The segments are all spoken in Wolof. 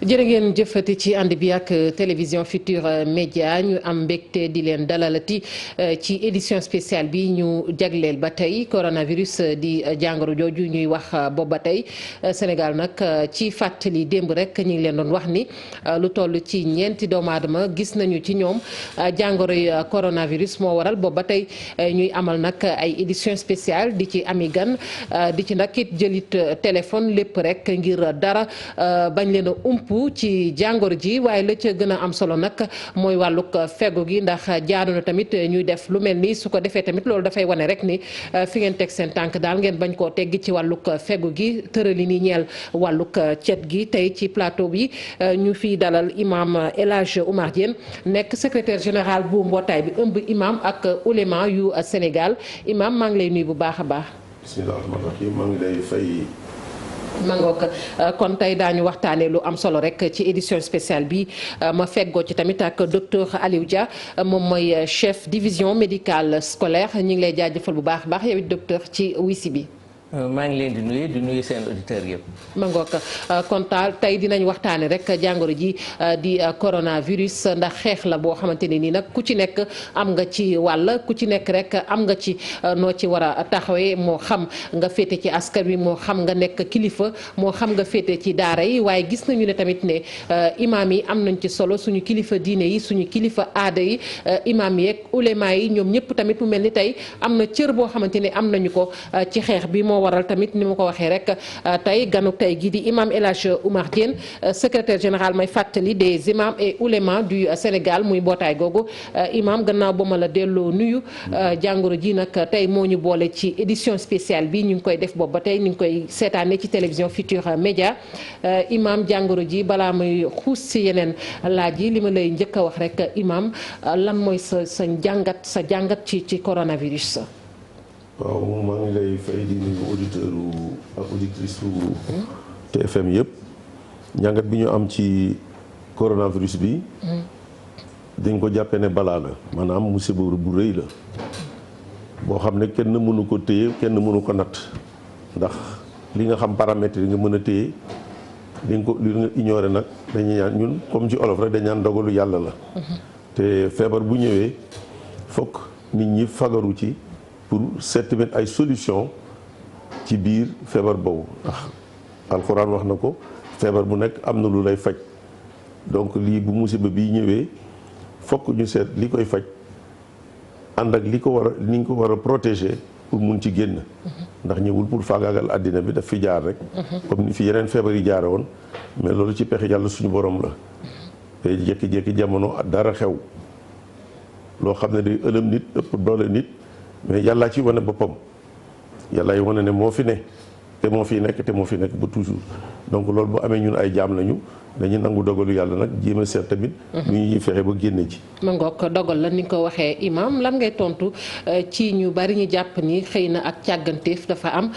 jërë ngeen jëfati ci ànd bi ak télévision Futurs Médias ñu am mbégte di leen dalalati ci édition spéciale bi ñu jagleel ba tey coronavirus di jàngoro jooju ñuy wax boobu ba tey Sénégal nag ci fàttali démb rek ñu ngi leen doon wax ni lu toll ci ñeenti doomu aadama gis nañu ci ñoom jàngoroy coronavirus moo waral boobu ba tey ñuy amal nag ay édition spéciale di ci ami gan di ci nag it jëlit téléphone lépp rek ngir dara bañ leen a ump ci jàngoro ji waaye la ca gën a am solo nag mooy wàllug fegu gi ndax jaadu na tamit ñuy def lu mel ni su ko defee tamit loolu dafay wane rek ni fi ngeen teg seen tànk daal ngeen bañ koo teggi ci wàllug fegu gi tërali ni ñeel wàllug cet gi tey ci plateau bi ñu fiy dalal imam El Hadj Oumar Diène nekk secrétaire général bu mbootaay bi ëmb imam ak ulema yu Sénégal imam maa ngi lay nuyu bu baax a baax. bismillah rahmaani rahiim maa ngi lay fay. mangook kon tey daañu waxtaanee lu am solo rek ci édition spéciale bi ma feggoo ci tamit ak docteur Aliou Dia moom mooy chef division médicale scolaire ñu ngi lay jaajëfal bu baax a baax yow it docteur ci wisi bi. maa ngi leen di nuyu seen auditeurs yëpp. ma ngoog kon tey dinañ waxtaane rek jàngoro ji di coronavirus ndax xeex la boo xamante ne nii nag ku ci nekk am nga ci wàll ku ci nekk rek am nga ci noo ci war a taxawee moo xam nga féete ci askan wi moo xam nga nekk kilifa moo xam nga féete ci daara yi waaye gis nañu ne tamit ne imaam yi am nañ ci solo suñu kilifa diine yi suñu kilifa aada yi imaam yeeg ulema yi ñoom ñëpp tamit mu mel ni tey am na cër boo xamante ne am nañu ko ci xeex bi moo waral tamit ni ma ko waxee rek tey ganu tey gi di imam El Hadj Oumar Diène secrétaire général may fàttali des imams et oulémas du Sénégal muy mbootaay googu imam gannaaw ba ma la delloo nuyu jàngoro ji nag tey moo ñu boole ci édition spéciale bi ñu ngi koy def boobu ba tey ñu ngi koy seetaane ci télévision Futurs Médias imam jàngoro ji balaa muy xuus ci yeneen laaj yi li ma lay njëkk a wax rek imam lan mooy sa jàngat ci coronavirus. waaw maa ngi lay fay di nuyu auditeur ak auditrice su TFM yëpp njàngat bi ñu am ci coronavirus bi dañ ko jàppee ne balaa la maanaam musiba bu rëy la boo xam ne kenn mënu ko téye kenn mënu ko natt ndax li nga xam paramètres yi nga mën a téye li nga ignoré nag dañuy ñaan ñun comme ci olof rek dañ ñaan dogalu yàlla la te feebar bu ñëwee fokk nit ñi fagaru ci pour seet tamit ay solution ci biir feebar boobu ndax alxuraan wax na ko feebar bu nekk am na lu lay faj donc lii bu musiba bii ñëwee fokk ñu seet li koy faj ànd ak li ñu ko war a protéger pour mun ci génn ndax ñëwul pour faagaagal àddina bi daf fi jaar rek comme ni fi yeneen feebar yi jaare woon mais loolu ci pexe yàlla suñu borom la te jékki-jékki jamono dara xew loo xam ne day ëlëm nit ëpp doole nit mais yàllaa ci wane boppam yàllaay wane ne moo fi ne te moo fi nekk ba toujours donc loolu bu amee ñun ay jaam lañu dañuy nangu dogalu yàlla nag jéem a seet tamit nu ñuy fexe ba génne ci. ma ngoog dogal la ni nga ko waxee imam lan ngay tontu ci ñu bari ñu jàpp ni xëy na ak càgganteef dafa am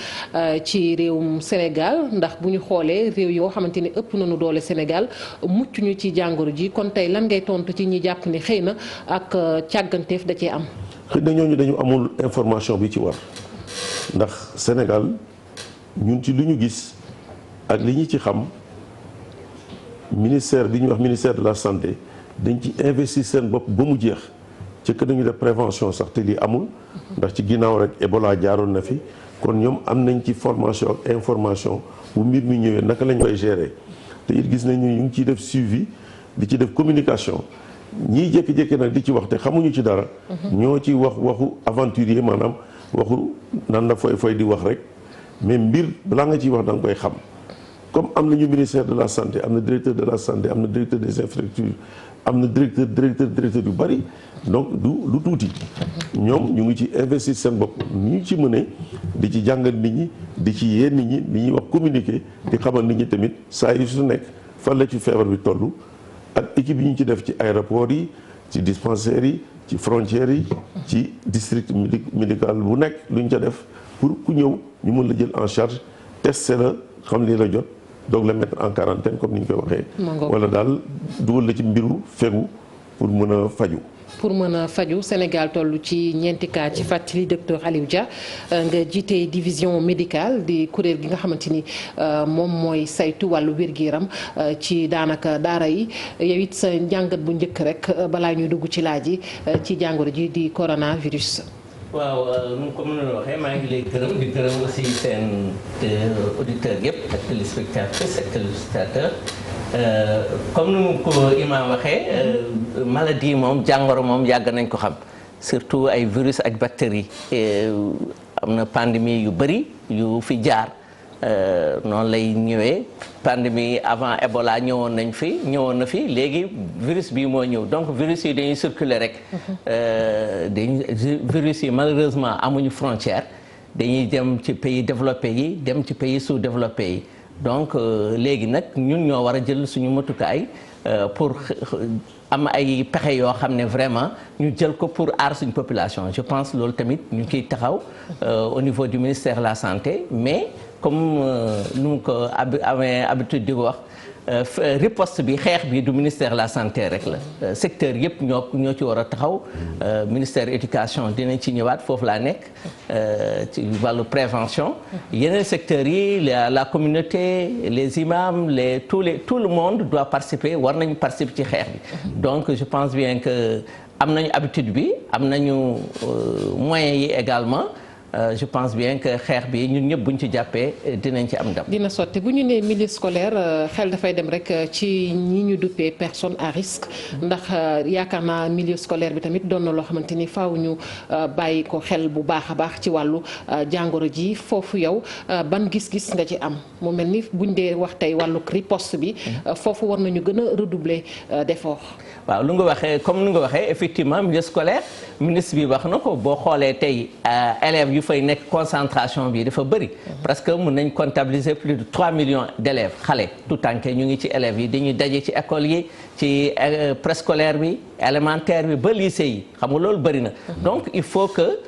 ci réewum Sénégal ndax bu ñu xoolee réew yoo xamante ni ëpp nañu doole Sénégal mucc ñu ci jàngoro ji kon tey lan ngay tontu ci ñi jàpp ni xëy na ak càgganteef da cee am. xëy na ñooñu dañu amul information bi ci war ndax Sénégal ñun ci lu ñu gis ak li ñu ci xam ministère bi ñuy wax ministère de la santé dañ ci investir seen bopp ba mu jeex ci que dañu def prévention sax te lii amul ndax ci ginnaaw rek Ebola jaaroon na fi kon ñoom am nañ ci formation ak information bu mbir mi ñëwee naka lañ koy gérer te it gis nañ ñu ngi ciy def suivi di ci def communication. ñii jékki-jékki nag di ci wax te xamuñu ci dara ñoo ci waxu aventurier maanaam waxu nan la fooy di wax rek mais mbir balaa nga ciy wax da nga koy xam comme am nañu ministère de la santé am na directeur de la santé am na directeur des infrastructures am na directeur yu bari donc du tuuti ñoom ñu ngi ci investir seen bopp ñu ci mënee di ci jàngal nit ñi di ci yee nit ñi li ñuy wax communiquer di xamal nit ñi tamit saa yu su nekk fan la ci feebar bi toll ak équipe yi ñu ci def ci aéroport yi ci dispensaires yi ci frontières yi ci district médical bu nekk lu ñu ca def pour ku ñëw ñu mën la jël en charge testé la xam lii la jot doog la mettre en quarantaine comme ni ñu koy waxee wala daal dugal la ci mbiru fegu pour mën a faju pour mën a faju Sénégal toll ci ñeenti cas ci fàttali docteur Aliou Dia nga jiite division médicale di kuréel gi nga xamante ni moom mooy saytu wàllu wér-gu-yaram ci daanaka daara yi yow it sa njàngat bu njëkk rek balaa ñuy dugg ci laaj yi ci jàngoro ji di coronavirus. waaw nu ko mënoon waxee maa ngi lay gërëm di gërëm aussi seen auditeurs yëpp ak téléspectateurs ak téléspectateurs comme ni mu ko Imaam waxee maladie moom jàngoro moom yàgg nañ ko xam surtout ay virus ak bactéries am na pandémie yu bëri yu fi jaar noonu lay ñëwee pandémie avant Ebola ñëwoon na fi léegi virus bii moo ñëw donc virus yi dañuy circuler rek virus yi malheureusement amuñu frontière dañuy dem ci pays développés yi dem ci pays sous-développés yi donc léegi nag ñun ñoo war a jël suñu matukaay pour am ay pexe yoo xam ne vraiment ñu jël ko pour aar suñu population je pense loolu tamit ñu ngi ciy taxaw au niveau du ministère de la santé mais comme nu mu ko amee habitude di ko wax riposte bi xeex bi du ministère de la santé rek la secteur yëpp ñoo ci war a taxaw ministère éducation dinañ ci ñëwaat foofu laa nekk ci wàllu prévention yeneen secteurs yi la communauté les imams tout le monde doit participer war nañu participer ci xeex bi donc je pense bien que am nañu habitude bi am nañu moyens yi également je pense bien que xeex bi ñun ñëpp buñ ci jàppee dinañ ci am ndam. dina sotti bu ñu nee milieu scolaire xel dafay dem rek ci ñi ñu duppee personnes à risque ndax yaakaar naa milieu scolaire bi tamit doon na loo xamante ni faaw ñu bàyyi ko xel bu baax a baax ci wàllu jàngoro ji foofu yow ban gis-gis nga ci am mu mel ni buñ dee wax tey wàllu riposte bi foofu war nañu gën a redoubler d'effort. waaw lu nga waxee comme lu nga waxee effectivement milieu scolaire ministre bi wax na ko boo xoolee tey élèves yu fay nekk concentration bi dafa bëri presque mën nañ comptabiliser plus de 3 millions d'élèves xale tout tànke ñu ngi ci élèves yi dañuy daje ci école yi ci préscolaire bi élémentaire bi ba lycée yi xam nga loolu bëri na donc il faut que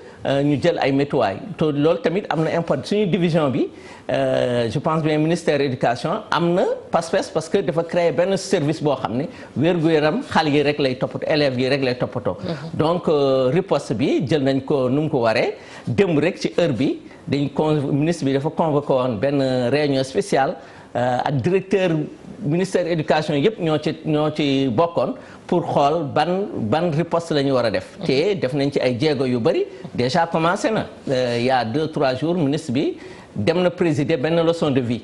ñu jël ay métuwaay te loolu tamit am na impact suñu division bi je pense bien ministère éducation am na pas-pas parce que dafa créer benn service boo xam ne wér-gu-yaram xale yi rek lay toppatoo élèves yi rek lay toppatoo donc riposte bi jël nañ ko nu mu ko waree démb rek ci heure bi ministre bi dafa convoqué woon benn réunion spéciale ak directeur ministère éducation yëpp ñoo ci bokkoon pour xool ban riposte la ñu war a def te def nañ ci ay jéego yu bëri déjà commencé na il y a 2-3 jours ministre bi dem na présider benn leçon de vie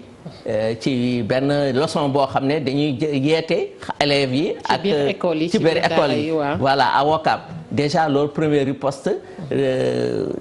ci benn leçon boo xam ne dañuy yeete élèves yi ak ci biir école yi voilà à Ouakam déjà loolu première riposte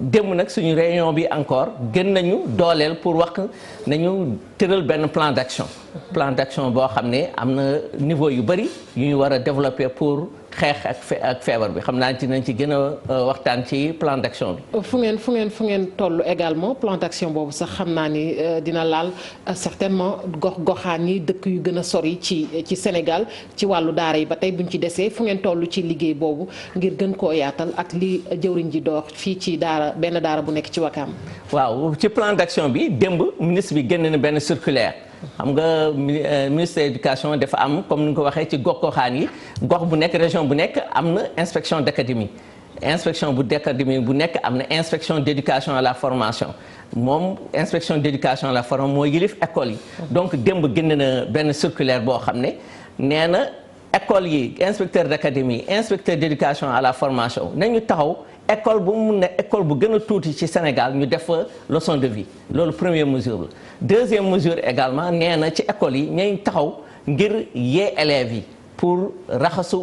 démb nag suñu réunion bi encore gën nañu dooleel pour wax nañu tëral benn plan d'action boo xam ne am na niveau yu bëri yu ñu war a développer pour xeex ak feebar bi xam naa dinañ ci gën a waxtaan ci plan d'action bi. fu ngeen toll également plan d'action boobu sax xam naa ni dina laal certainement goxaan yi dëkk yu gën a sori ci Sénégal ci wàllu daara yi ba tey buñ ci desee fu ngeen toll ci liggéey boobu ngir gën koo yaatal ak li jëwriñ ji door fii ci benn daara bu nekk ci Wakaam. waaw ci plan d'action bi démb ministre bi génn na benn circulaire. xam nga ministère éducation dafa am comme ni nga ko waxee ci gox-goxaan yi gox bu nekk région bu nekk am na inspection d'académie bu nekk am na inspection d'éducation à la formation moom inspection d'éducation à la formation moo yilif école yi donc démb génn na benn circulaire boo xam ne nee na école yi inspecteur d'académie inspecteur d'éducation à la formation nañu taxaw école bu mu ne école bu gën a tuuti ci Sénégal ñu def fa leçon de vie loolu première mesure la deuxième mesure également nee na ci école yi ñay taxaw ngir yee élèves yi pour raxasu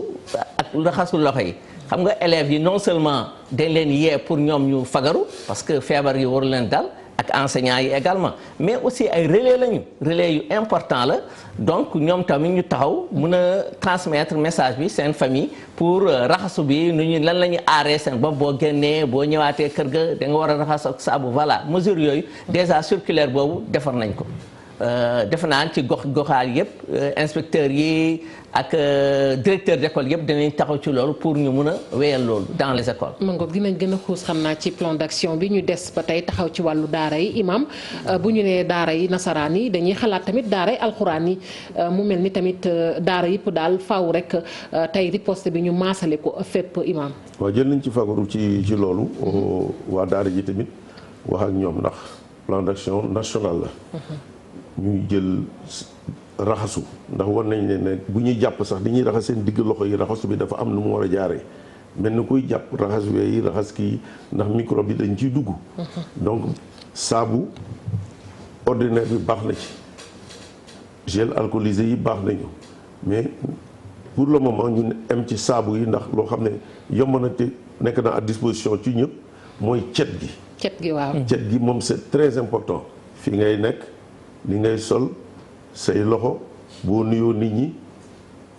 loxo yi xam nga élèves yi non seulement dañ leen yee pour ñoom ñu fagaru parce que feebar yi waru leen dal ak enseignants yi également mais aussi ay relais yu important la donc ñoom tamit ñu taxaw mën a transmettre message bi seen famille pour raxasu bi lan la ñu aaree seen bopp boo génnee boo ñëwaatee kër ga da nga war a raxas ak saabu voilà mesure yooyu déjà circulaire boobu defar nañ ko defe naa ci goxaar yëpp inspecteurs yi ak directeur d'école yëpp dinañ taxaw ci loolu pour ñu mun a wéyal loolu dans les écoles. ma ngoog dinañ gën a xuus xam naa ci plan d'action bi ñu des ba tey taxaw ci wàllu daara yi imam bu ñu nee daara yi nasaraan yi dañuy xalaat tamit daara yi alxuraan yi mu mel ni tamit daara yëpp daal faaw rek tey riposte bi ñu maasale ko fépp imam. waaw jël nañ ci fagaru ci loolu. waa daara ji tamit wax ak ñoom ndax plan d'action national la. ñuy jël raxasu ndax war nañ ne bu ñuy jàpp sax dañuy raxas seen digg loxo yi raxasu bi dafa am nu mu war a jaaree mel ni kuy jàpp raxas wee raxas kii ndax microbe bi dañ ciy dugg. donc saabu ordinaire bi baax na ci gel alcoolisé yi baax nañu mais pour le moment ñu am ci saabu yi ndax loo xam ne yomb na te nekk na à disposition ci ñëpp mooy cet gi. cet gi waaw. cet gi moom c'est très important fii ngay nekk li ngay sol say loxo boo nuyoo nit ñi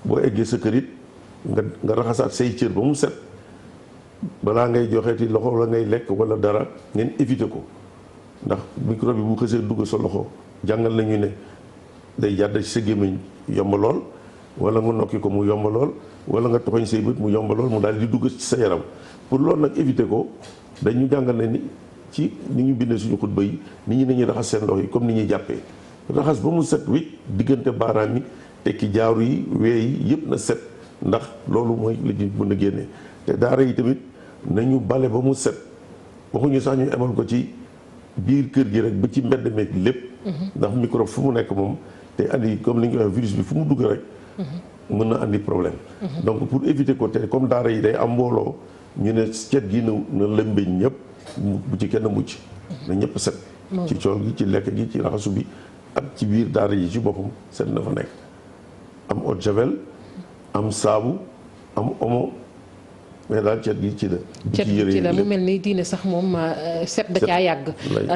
boo eggee sa kër it nga raxasaat say cër ba mu set balaa ngay joxeeti loxo wala ngay lekk wala dara ngeen éviter ko ndax microbe bi bu xësee dugg sa loxo jàngal nañu ne day jàdd ci sa gémmiñ yomb lool wala nga nokki ko mu yomb lool wala nga toxoñ say bët mu yomb lool mu daal di dugg ci sa yaram pour loolu nag éviter ko dañu jàngal ne ni ci ni ñu bindee suñu xutba yi nit ñi nañuy raxas seen loxo yi comme ni ñuy jàppee raxas ba mu set wicc diggante baaraam yi tekki jaaru yi wee yi yëpp na set ndax loolu mooy li ñu mën a génnee te daara yi tamit nañu bale ba mu set waxuñu sax ñu emal ko ci biir kër gi rek ba ci mbedd meeg lépp ndax microbe fu mu nekk moom te andi comme li ñu koy wax virus bi fu mu dugg rek mën na andi problème donc pour éviter ko te comme daara yi day am mbooloo ñu ne cet gi na lëmbeñ ñëpp bu ci kenn mucc na ñëpp set ci cool gi ci lekk gi ci raxasu bi ak ci biir daara yi ci boppam set na fa nekk am eau de javel am saabu am omo mais daal cet gi ci la cet gi ci la mu mel ni diine sax moom set da caa yàgg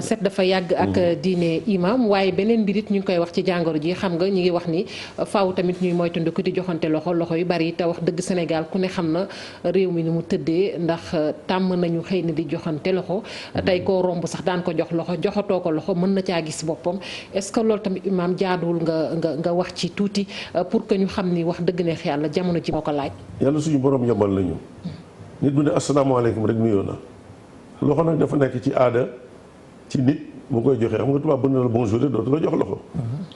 set dafa yàgg ak diine imam waaye beneen mbir it ñu ngi koy wax ci jàngoro ji xam nga ñu ngi wax ni faaw tamit ñuy moytandiku di joxante loxo yu bari te wax dëgg Sénégal ku ne xam na réew mi ni mu tëddee ndax tàmm nañu xëy na di joxante loxo tey koo romb sax daan ko jox loxo joxatoo ko loxo mën na caa gis boppam est-ce que loolu tamit imam jaaduwul nga wax ci tuuti pour que ñu xam ni wax dëgg neex yàlla jamono ji moo ko laaj. yàlla suñu borom yombal nañu nit bu ne asalaamaaleykum rek nuyoo na loxo nag dafa nekk ci aada ci nit mu koy joxe xam nga tubaab bëgg na la bonjour dootu la jox loxo.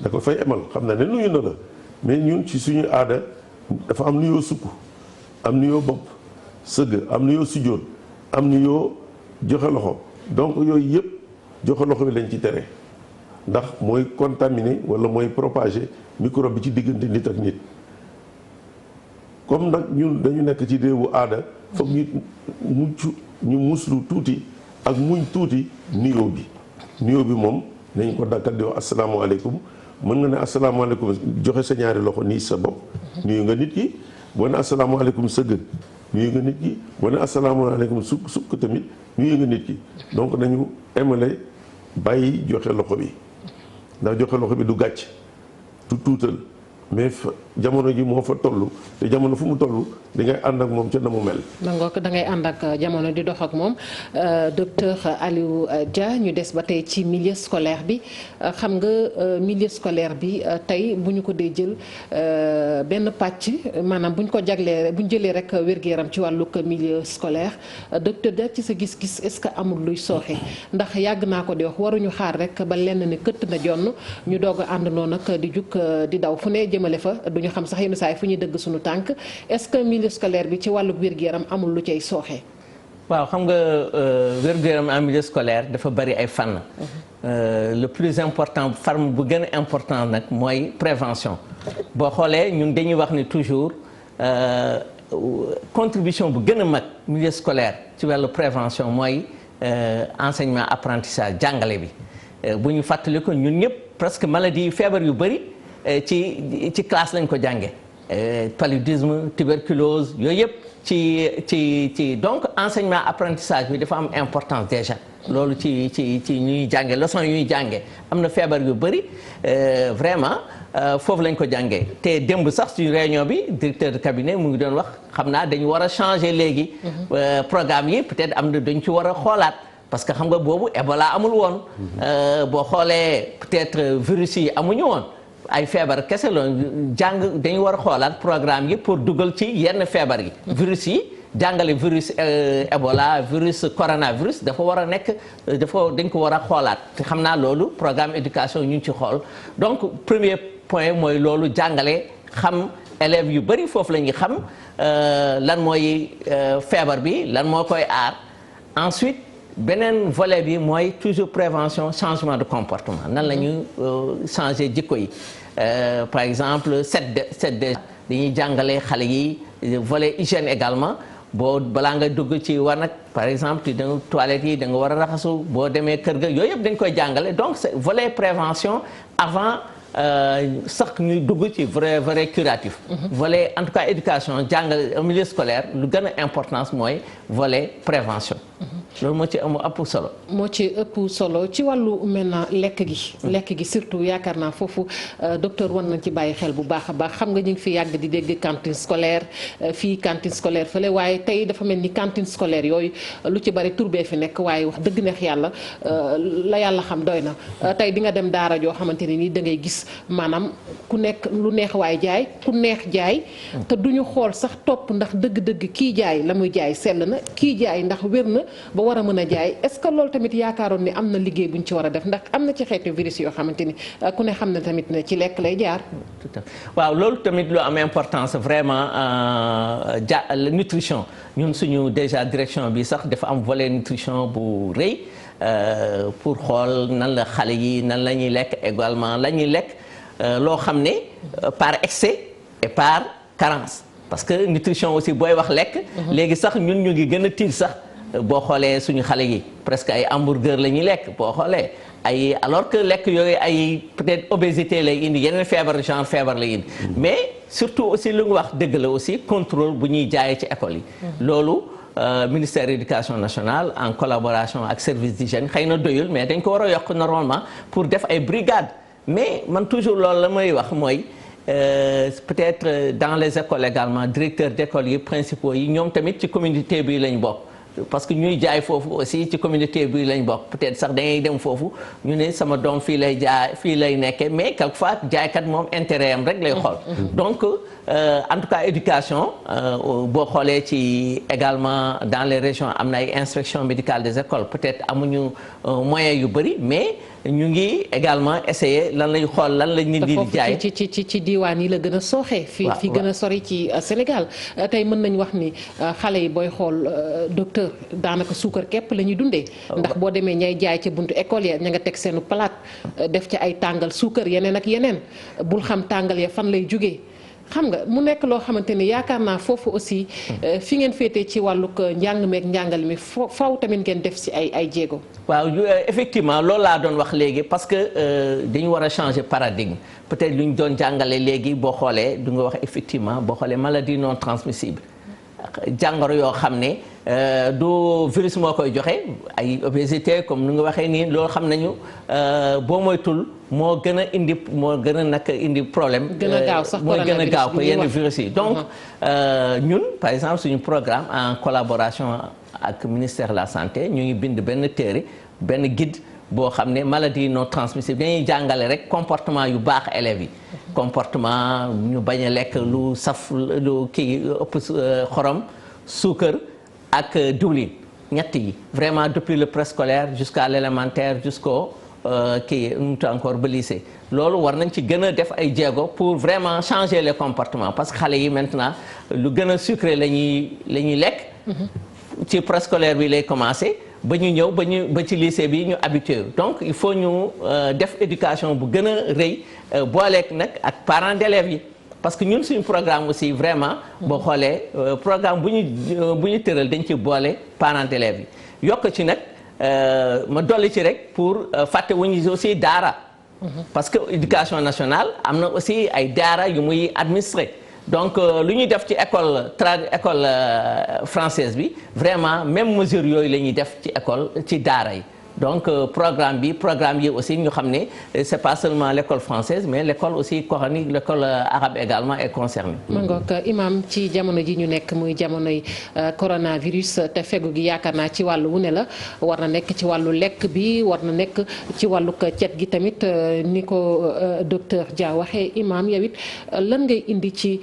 da ko fay emal xam na ne nuyu na la mais ñun ci suñu aada dafa am nuyoo sukk am nuyoo bopp sëgg am nuyoo sujjóot am nuyoo joxe loxo donc yooyu yëpp joxe loxo bi lañ ci tere ndax mooy contaminer wala mooy propager microbe bi ci diggante nit ak nit. comme nag ñun dañu nekk ci réewu aada foog ñu muslu tuuti ak muñ tuuti nuyoo bi moom nañ ko dakkal di wax asalaamaaleykum mën nga ne asalaamaaleykum joxe sa ñaari loxo nii sa bopp nuyu nga nit ki boo ne asalaamaaleykum sëgg nuyu nga nit ki boo ne asalaamaaleykum sukk tamit nuyu nga nit ki donc nañu emale bàyyi joxe loxo bi ndax joxe loxo bi du gàcc du tuutal mais jamono ji moo fa toll te jamono fu mu toll da ngay ànd ak moom ca na mu mel. donc da ngay ànd ak jamono di dox ak moom docteur Aliou Dia ñu des ba tey ci milieu scolaire bi xam nga milieu scolaire bi tey bu ñu ko dee jël benn pàcc maanaam bu ñu ko jaglee bu ñu jëlee rek wér-gu-yaram ci wàllug milieu scolaire docteur Dia ci sa gis-gis est-ce que amul luy sooxe ndax yàgg naa ko di wax waruñu xaar rek ba lenn ne këtt na jonn ñu doog a àndandoo nag di jug di daw fu ne jëmale fa duñu xam sax yenn saa yi fu ñuy dëgg suñu tànk est-ce que milieu scolaire bi ci wàllu wér-gu-yaram amul lu cay sooxee. waaw xam nga wér-gu-yaram en milieu scolaire dafa bari ay fànn. Le plus important farme bu gën a important nag mooy prévention boo xoolee ñun dañuy wax ni toujours contribution bu gën a mag milieu scolaire ci wàllu prévention mooy enseignement apprentissage jàngale bi bu ñu fàttali ko ñun ñëpp presque maladie yu feebar yu bari ci classe lañ ko jànge paludisme tuberculose yooyu yëpp ci donc enseignement apprentissage bi dafa am importance déjà loolu ci ñuy jànge leçon yu ñuy jànge am na feebar yu bëri vraiment foofu lañ ko jàngee te démb sax suñu réunion bi directeur de cabinet mu ngi doon wax xam naa dañu war a changer léegi programme yi peut-être am na dañ ci war a xoolaat parce que xam nga boobu Ebola amul woon boo xoolee peut-être virus yi amuñu woon ay feebar kese la jàng dañu war a xoolaat programme yi pour dugal ci yenn feebar yi virus yi jàngale virus Ebola virus coronavirus dafa war a nekk dañ ko war a xoolaat te xam naa loolu programme éducation ñu ngi ci xool donc premier point mooy loolu jàngale xam élèves yu bëri foofu la ñuy xam lan mooy feebar bi lan moo koy aar ensuite beneen volet bi mooy toujours prévention changement de comportement nan la ñu changer jikko yi par exemple set dañuy jàngale xale yi volet hygiène également balaa nga dugg ci wanag par exemple da nga toilette yi da nga war a raxasu boo demee kër ga yooyu yëpp dañ koy jàngale donc c'est volet prévention avant sax ñuy dugg ci vrai curatif. volet en tout cas éducation jàngale au milieu scolaire lu gën a importance mooy volet prévention. loolu moo ci ëpp solo. moo ci ëpp solo ci wàllu maintenant lekk gi surtout yaakaar naa foofu docteur war nañ ci bàyyi xel bu baax a baax xam nga ñu ngi fi yàgg di dégg cantine scolaire fii cantine scolaire fële waaye tey dafa mel ni cantine scolaire yooyu lu ci bari turbee fi nekk waaye wax dëgg neex yàlla la yàlla xam doy na tey di nga dem daara joo xamante ne nii da ngay gis maanaam ku nekk lu neex waay jaay ku neex jaay te duñu xool sax topp ndax dëgg-dëgg kii jaay la muy jaay sell na kii jaay ndax wér na ba war a mën a jaay est-ce que loolu tamit yaakaaroon ni am na liggéey bu ñu ci war a def ndax am na ci xeetu virus yoo xamante ni ku ne xam na tamit ne ci lekk lay jaar. waaw loolu tamit lu am importance vraiment nutrition ñun suñu déjà direction bi sax dafa am volet nutrition bu rëy pour xool nan la xale yi nan la ñuy lekk également la ñuy lekk loo xam ne par excès et par carence parce que nutrition aussi booy wax lekk. léegi sax ñun ñu ngi gën a tiit sax. boo xoolee suñu xale yi presque ay hamburger la ñuy lekk boo xoolee ay alors que lekk yooyu ay peut-être obésité lay indi yeneen genre feebar lay indi mais surtout aussi lu nga wax dëgg la aussi contrôle bu ñuy jaayee ci école yi loolu ministère de l'éducation nationale en collaboration ak service d'hygiène xëy na doyul mais dañ ko war a yokk normalement pour def ay brigades mais man toujours loolu la may wax mooy peut-être dans les écoles également directeurs d'école yi principaux yi ñoom tamit ci communauté bi lañ bokk parce que ñuy jaay foofu aussi ci communauté bi lañ bokk peut-être sax dangay dem foofu ñu ne sama doom fii lay jaay fii lay nekke mais quelquefois jaaykat moom intérêt am rek lay xool donc en tout cas éducation boo xoolee ci également dans les régions am na ay inspection médicale des écoles peut-être amuñu moyens yu bëri mais ñu ngi également essayer lan lañu xool lan lañ nit di jaay ci diwaan yi la gën a sooxee fii gën a sori ci Sénégal tey mën nañ wax ni xale yi booy xool docteur daanaka suukar képp la ñuy dundee ndax boo demee ñay jaay ca buntu école ya ña nga teg seenu palaat def ci ay tàngal suukar yeneen ak yeneen bul xam tàngal ya fan lay jógee xam nga mu nekk loo xamante ni yaakaar naa foofu aussi fi ngeen féetee ci wàllug njàng meek njàngal mi faw tamit ngeen def si ay jéego. waaw effectivement loolu laa doon wax léegi parce que dañu war a changer paradigme peut-être lu ñu doon jàngale léegi boo xoolee du nga wax effectivement boo xoolee maladie non transmissible jàngoro yoo xam ne du virus moo koy joxe ay obésité comme nu nga waxee nii loolu xam nañu boo moytul moo gën a indi problème. gën a gaaw sax mooy gën a gaaw ko yenn virus yi donc ñun par exemple suñu programme en collaboration ak ministère de la santé ñu ngi bind benn téere benn guide boo xam ne maladie non transmissible dañuy jàngale rek comportement yu baax élèves yi comportement ñu bañ a lekk lu saf lu kii ëpp xorom suukar ak diwlin ñett yi vraiment depuis le préscolaire jusqu'à l'élémentaire jusqu'au encore ba lycée loolu war nañ ci gën a def ay jéego pour vraiment changer les comportements parce que xale yi maintenant lu gën a sucré la ñuy lekk ci préscolaire bi lay commencer ba ñu ñëw ba ci lycée bi ñu habitué donc il faut ñu def éducation bu gën a rëy booleeg nag ak parents d'élèves yi parce que ñun suñu programme aussi vraiment boo xoolee programme bu ñu tëral dañ ci boole parents d'élèves yi yokk ci nag ma dolli ci rek pour fàtte wuñu aussi daara parce que éducation nationale am na aussi ay daara yu muy administrer donc lu ñuy def ci école française bi vraiment même mesure yooyu la ñuy def ci école ci daara yi donc programme yi aussi ñu xam ne c'est pas seulement l'école française mais l'école aussi coranique l'école arabe également est concernée. ma ngoog imam ci jamono ji ñu nekk muy jamonoy coronavirus te fegu gi yaakaar naa ci wàllu wu ne la war na nekk ci wàllu lekk bi war na nekk ci wàllu cet gi tamit ni ko docteur Dia waxee imam yow it lan ngay indi ci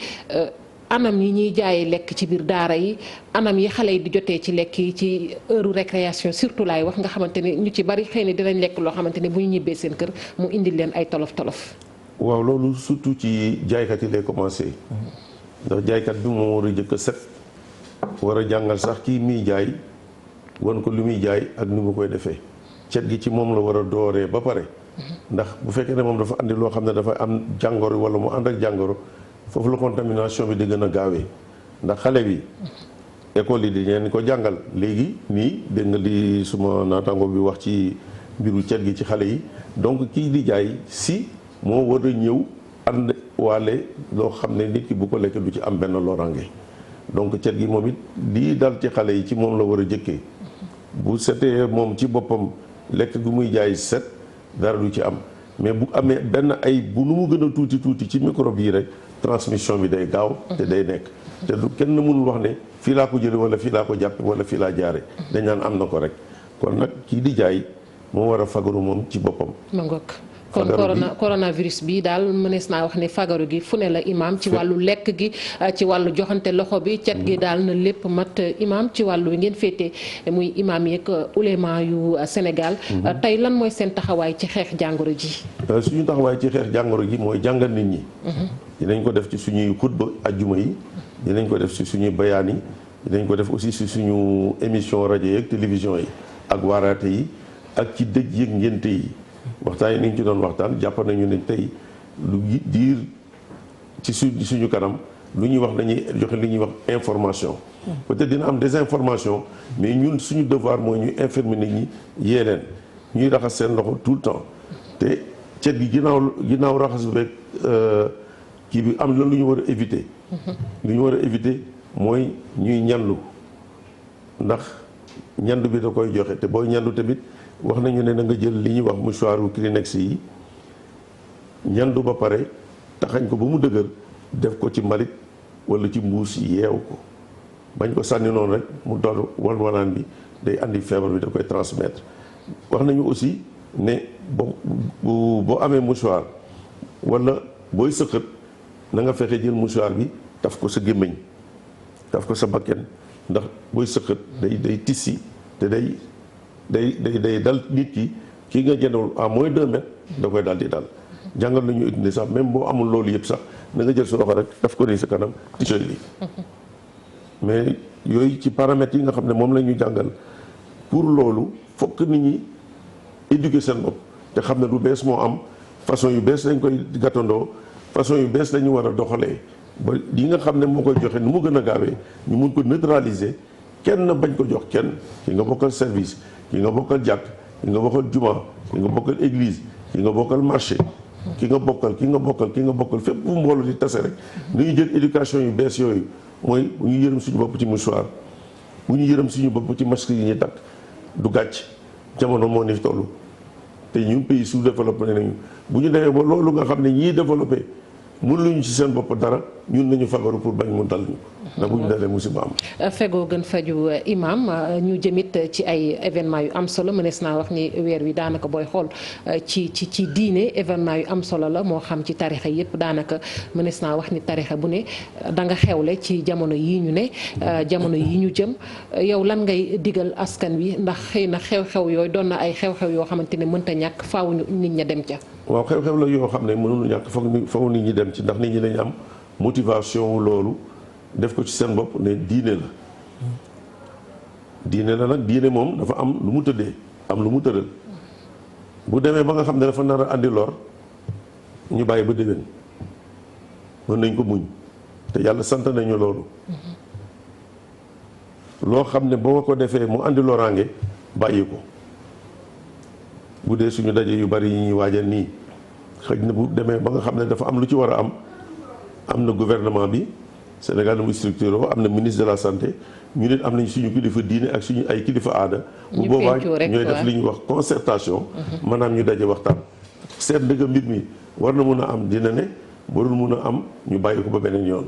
anam yi ñuy jaayee lekk ci biir daara yi anam yi xale yi di jotee ci lekk yi ci heure récréation surtout laay wax nga xamante ne ñu ci bari xëy na dinañ lekk loo xamante ne bu ñu ñibbee seen kër mu indil leen ay tolof-tolof. waaw loolu surtout ci jaaykat yi lay commencé ndax jaaykat bi moo war a jëkk a set war a jàngal sax kii muy jaay wan ko lu muy jaay ak ni mu koy defee cet gi ci moom la war a dooree ba pare ndax bu fekkee ne moom dafa andi loo xam ne dafa am jàngoro wala mu ànd ak jàngoro foofu la contamination bi di gën a gaawee ndax xale bi école yi di leen ko jàngal léegi nii dégg nga li suma naataango bi wax ci mbiru cet gi ci xale yi donc kii di jaay si moo war a ñëw ànd waale loo xam ne nit ki bu ko lekk du ci am benn lorange donc cet gi moom it lii dal ci xale yi ci moom la war a jëkkee bu setee moom ci boppam lekk gu muy jaay set dara du ci am mais bu amee benn ay bu nu mu gën a tuuti ci microbe yi rek transmission bi day gaaw te day nekk te du kenn mënul wax ne fii laa ko jële wala fii laa ko jàppe wala fii laa jaare dañ naan am na ko rek kon nag kii di jaay moo war a fagaru moom ci boppam. kon coronavirus bi daal mënees naa wax ne fagaru gi fu ne la imam ci wàllu lekk gi ci wàllu joxante loxo bi cet gi daal na lépp mat imam ci wàllu wi ngeen féetee muy imam yeeg ulema yu Sénégal tey lan mooy seen taxawaay ci xeex jàngoro ji. suñu taxawaay ci xeex jàngoro ji mooy jàngal nit ñi. dinañ ko def ci suñuy xutba ajjuma yi dinañ ko def ci suñuy bayaan yi dinañ ko def aussi ci suñu émission rajo yeeg télévision yi ak waaraate yi ak ci dëj yeeg ngénte yi. waxtaan yi ni ñu ci doon waxtaan jàpp nañu ne tey lu diir ci suñu kanam lu ñuy wax dañuy joxe li ñuy wax information. peut-être dina am désinformation mais ñun suñu devoir mooy ñu informer nit ñi yee leen ñuy raxas seen loxo tout le temps te cet gi ginnaaw raxas beeg kii bi am na lu ñu war a éviter. lu ñu war a éviter mooy ñuy ñandu ndax ñandu bi da koy joxe te booy ñandu tamit. wax nañu ne na nga jël li ñuy wax mouchoir u Kleenex yi ñandu ba pare taxañ ko ba mu dëgër def ko ci mbalit wala ci mbuus yeew ko bañ ko sànni noonu rek mu doon walwalaan bi day andi feebar bi da koy transmettre. wax nañu aussi ne boo amee mouchoir wala booy sëqët na nga fexe jël mouchoir bi taf ko sa gémmiñ taf ko sa bakken ndax booy sëqët day tissi te day dal nit ki nga jëndul à moins 2 mètres da koy daal di dal jàngal nañu utiliser sax même boo amul loolu yëpp sax na nga jël sa loxo rek daf ko nii sa kanam t-shirt li mais yooyu ci paramètres yi nga xam ne moom la ñu jàngal pour loolu fokk nit ñi éduquer seen bopp te xam ne lu bees moo am façon yu bees lañ koy gàttandoo façon yu bees la ñu war a doxalee ba yi nga xam ne moo koy joxe nu mu gën a gaawee ñu mun ko neutraliser kenn bañ ko jox kenn ki nga bokkal service ki nga bokkal jàkk ki nga bokkal juma ki nga bokkal église ki nga bokkal marché ki nga bokkal fépp bu mbooloo di tase rek ni ñu jël éducation yu bees yooyu mooy bu ñu yërëm suñu bopp ci mouchoir bu ñu yërëm suñu bopp ci masque yi ñuy takk du gàcc jamono moo ni toll te ñun pays sous-développé nañu bu ñu demee ba loolu nga xam ne ñii développé mënuñu ci seen bopp dara ñun nañu fagaru pour bañ mu dal ñu ndax bu ñu dalee musiba am. fegoo gën faju imam ñu jëmit ci ay événements yu am solo mënees naa wax ni weer wi daanaka booy xool ci diine événement yu am solo la moo xam ci tarixa yëpp daanaka mënees naa wax ni tarixa bu ne da nga xewle ci jamono yi ñu ne jamono yi ñu jëm yow lan ngay digal askan wi ndax xëy na xew-xew yooyu doon na ay xew-xew yoo xamante ne mënta ñàkk faaw nit ña dem ca. waaw xew-xew la yoo xam ne mënuñu ñàkk foog nit ñi dem ci ndax nit ñi dañu am motivation wu loolu def ko ci seen bopp ne diine la nag diine moom dafa am lu mu tëddee am lu mu tëral bu demee ba nga xam ne dafa nar a andi lor ñu bàyyi ba déwén mën nañ ko muñ te yàlla sant nañu loolu loo xam ne boo ko defee mu andi loraange bàyyi ko bu dee suñu daje yu bari yi ñuy waajal nii xëj na bu demee ba nga xam ne dafa am lu ci war a am na gouvernement bi Sénégal na muy structuré am na ministre de la santé ñu nit am nañ suñu kilifa diine ak suñu ay kilifa aada. bu boobaa ñooy def li ñuy wax concertation. maanaam ñu daje waxtaan. seet dëgg mbir mi war na mun a am dina ne warul mun a am ñu bàyyi ko ba beneen yoon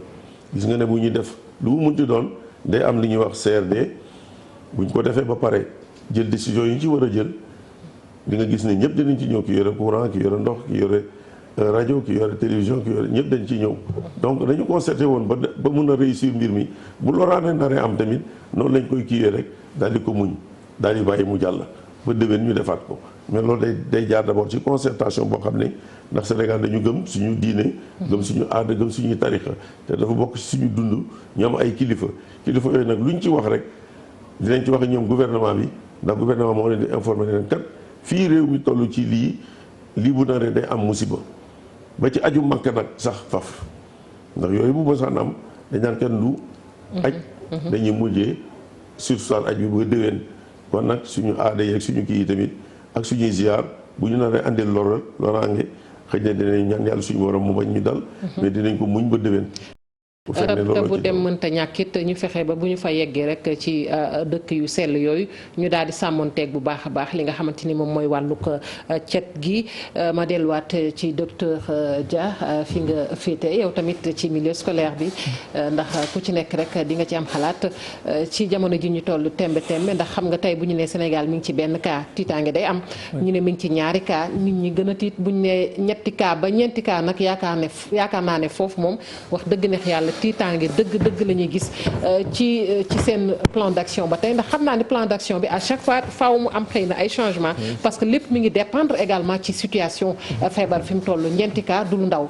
gis nga ne bu ñuy def lu mu munti doon day am li ñuy wax CRD bu ñu ko defee ba pare jël décision yi ñu ci war a jël di nga gis ne ñëpp dinañ ci ñëw ki yore courant ki yore ndox ki yore rajo ki yore télévision ki yore ñëpp dañ ci ñëw donc dañu concerté woon ba mun a réussir mbir mi bu loraane naree am tamit noonu lañ koy kiiyee rek daal di ko muñ daal di bàyyi mu jàll ba déwén ñu defaat ko mais loolu day jaar d'abord ci concertation boo xam ne ndax Sénégal dañu gëm suñu diine gëm suñu aada gëm suñuy tarixa te dafa bokk ci suñu dund ñu am ay kilifa yooyu nag luñ ci wax rek dinañ ci wax ñoom gouvernement bi ndax gouvernement moo leen di informer leen kat fii réew mi toll ci lii bu naree day am musiba ba ci aju Makka nag sax faf ndax yooyu bu mosaan am dañ naan kenn du aj dañuy mujjee sursoir aj bi ba déwén kon nag suñu aada yeeg suñu kii yi tamit ak suñuy ziar bu ñu naree andil loraange xëy na dinañ ñaan yàlla suñu borom mu bañ ñu dal mais dinañ ko muñ ba déwén te bu dem mënta ñàkkit ñu fexe ba bu ñu fa yeggee rek ci dëkk yu sell yooyu ñu daal di sàmmonteeg bu baax a baax li nga xamante ni moom mooy wàllug cet gi ma delluwaat ci docteur Dia fi nga féete yow tamit ci milieu scolaire bi ndax ku ci nekk rek di nga ci am xalaat ci jamono ji ñu toll tembe ndax xam nga tey bu ñu nee Sénégal mi ngi ci benn cas tiitaange day am ñu ne mi ngi ci ñaari cas nit ñi gën a tiit bu ñu nee ñetti cas ba ñeenti cas nag yaakaar naa ne foofu moom wax dëgg neex yàlla tiitaange dëgg la ñuy gis ci seen plan d'action ba tey ndax xam naa ne plan d'action bi à chaque fois faaw mu am xëy na ay changement parce que lépp mi ngi dépendre également ci situation feebar fi mu toll ñeenti cas du lu ndaw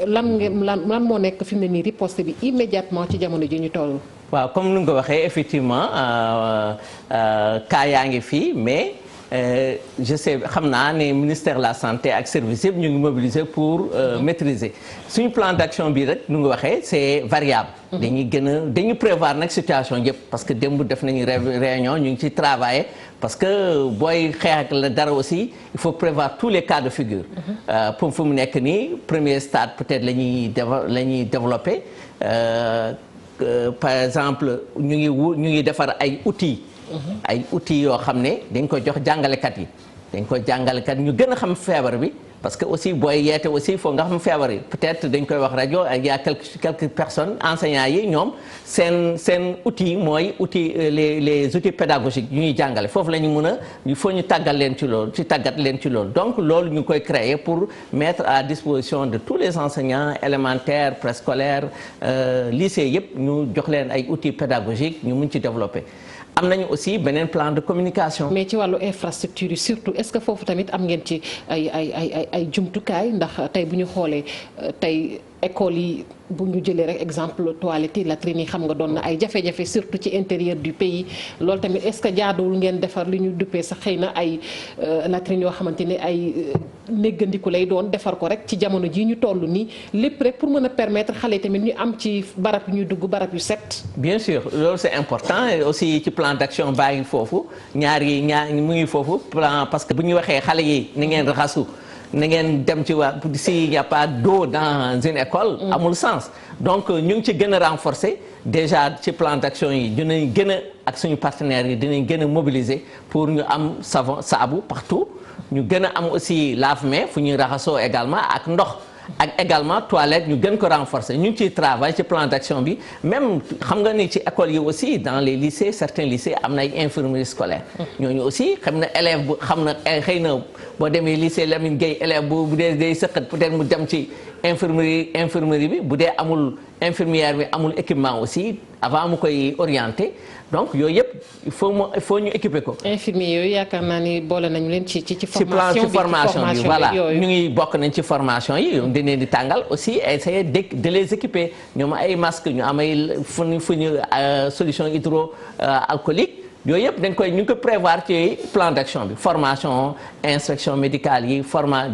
lan moo nekk fi mu ne nii riposte bi immédiatement ci jamono ji ñu toll. waaw comme ni nga ko waxee effectivement cas yaa ngi fii mais je sais xam naa ne ministère de la santé ak service yëpp ñu ngi mobiliser pour maîtriser suñu plan d'action bi rek nu nga waxee c'est variable. dañuy prévoir nag situation yëpp parce que démb def nañu réunion ñu ngi ci travailler parce que booy xeex ak la dara aussi il faut prévoir tous les cas de figure. pour fu mu nekk nii premier stade peut-être la ñuy développer par exemple ñu ngi defar ay outils. ay outils yoo xam ne dañ ko jox jàngalekat yi ñu gën a xam feebar bi parce que aussi booy yeete aussi il faut nga xam feebar yi peut-être dañ koy wax rajo ak y a quelques personnes enseignants yi ñoom seen outil mooy les outils pédagogiques yu ñuy jàngale foofu la ñu mën a il faut ñu tàggat leen ci loolu donc loolu ñu koy créer pour mettre à disposition de tous les enseignants élémentaires préscolaires lycée yëpp ñu jox leen ay outils pédagogiques ñu mun ci développer. am nañu aussi beneen plan de communication. mais ci wàllu infrastructure yi surtout est-ce que foofu tamit am ngeen ci ay jumtukaay ndax tey bu ñu xoolee tey école yi bu ñu jëlee rek exemple toilettes yi latrines yi xam nga doon na ay jafe-jafe surtout ci intérieur du pays loolu tamit est-ce que jaaduwul ngeen defar li ñu duppee sax xëy na ay latrines yoo xamante ne ay néggandiku lay doon defar ko rek ci jamono jii ñu toll nii lépp rek pour mën a permettre xale tamit ñu am ci barab yu ñuy dugg barab yu set. bien sûr loolu c'est important et aussi ci plan d'action baa ngi foofu ñaar mu ngi foofu plan parce que bu ñu waxee xale yi ni ngeen raxasu na ngeen dem ci waa s'il n'y a pas d'eau dans une école amul sens donc ñu ngi ci gën a renforcer déjà ci plan d'action yi dinañ gën a ak suñu partenaires yi dinañ gën a mobiliser pour ñu am saabu partout ñu gën a am aussi lave-mains fu ñuy raxasoo également ak ndox ak également toilette ñu gën ko renforcer ñu ngi ciy travail ci plan d'action bi même xam nga ni ci école yi aussi dans les lycées certains lycées am na ay infirmeries scolaires ñooñu aussi xam na élève bu xam na xëy na boo demee lycée Lamine Gueye élève bu dee day sëqat peut-être mu dem ci infirmerie bi bu dee amul infirmière bi amul équipement aussi avant mu koy orienter donc yooyu yëpp il faut ñu équiper ko. infirmiers yooyu yaakaar naa ni boole nañu leen ci formation bi voilà ñu ngi bokk nañ ci formation yi dinañ di tàngal aussi essayer de les équiper ñoom ay masques ñu am ay fu ñu solution hydroalcoolique yooyu yëpp ñu ngi ko prévoir ci plan d'action bi formation inspection médicale yi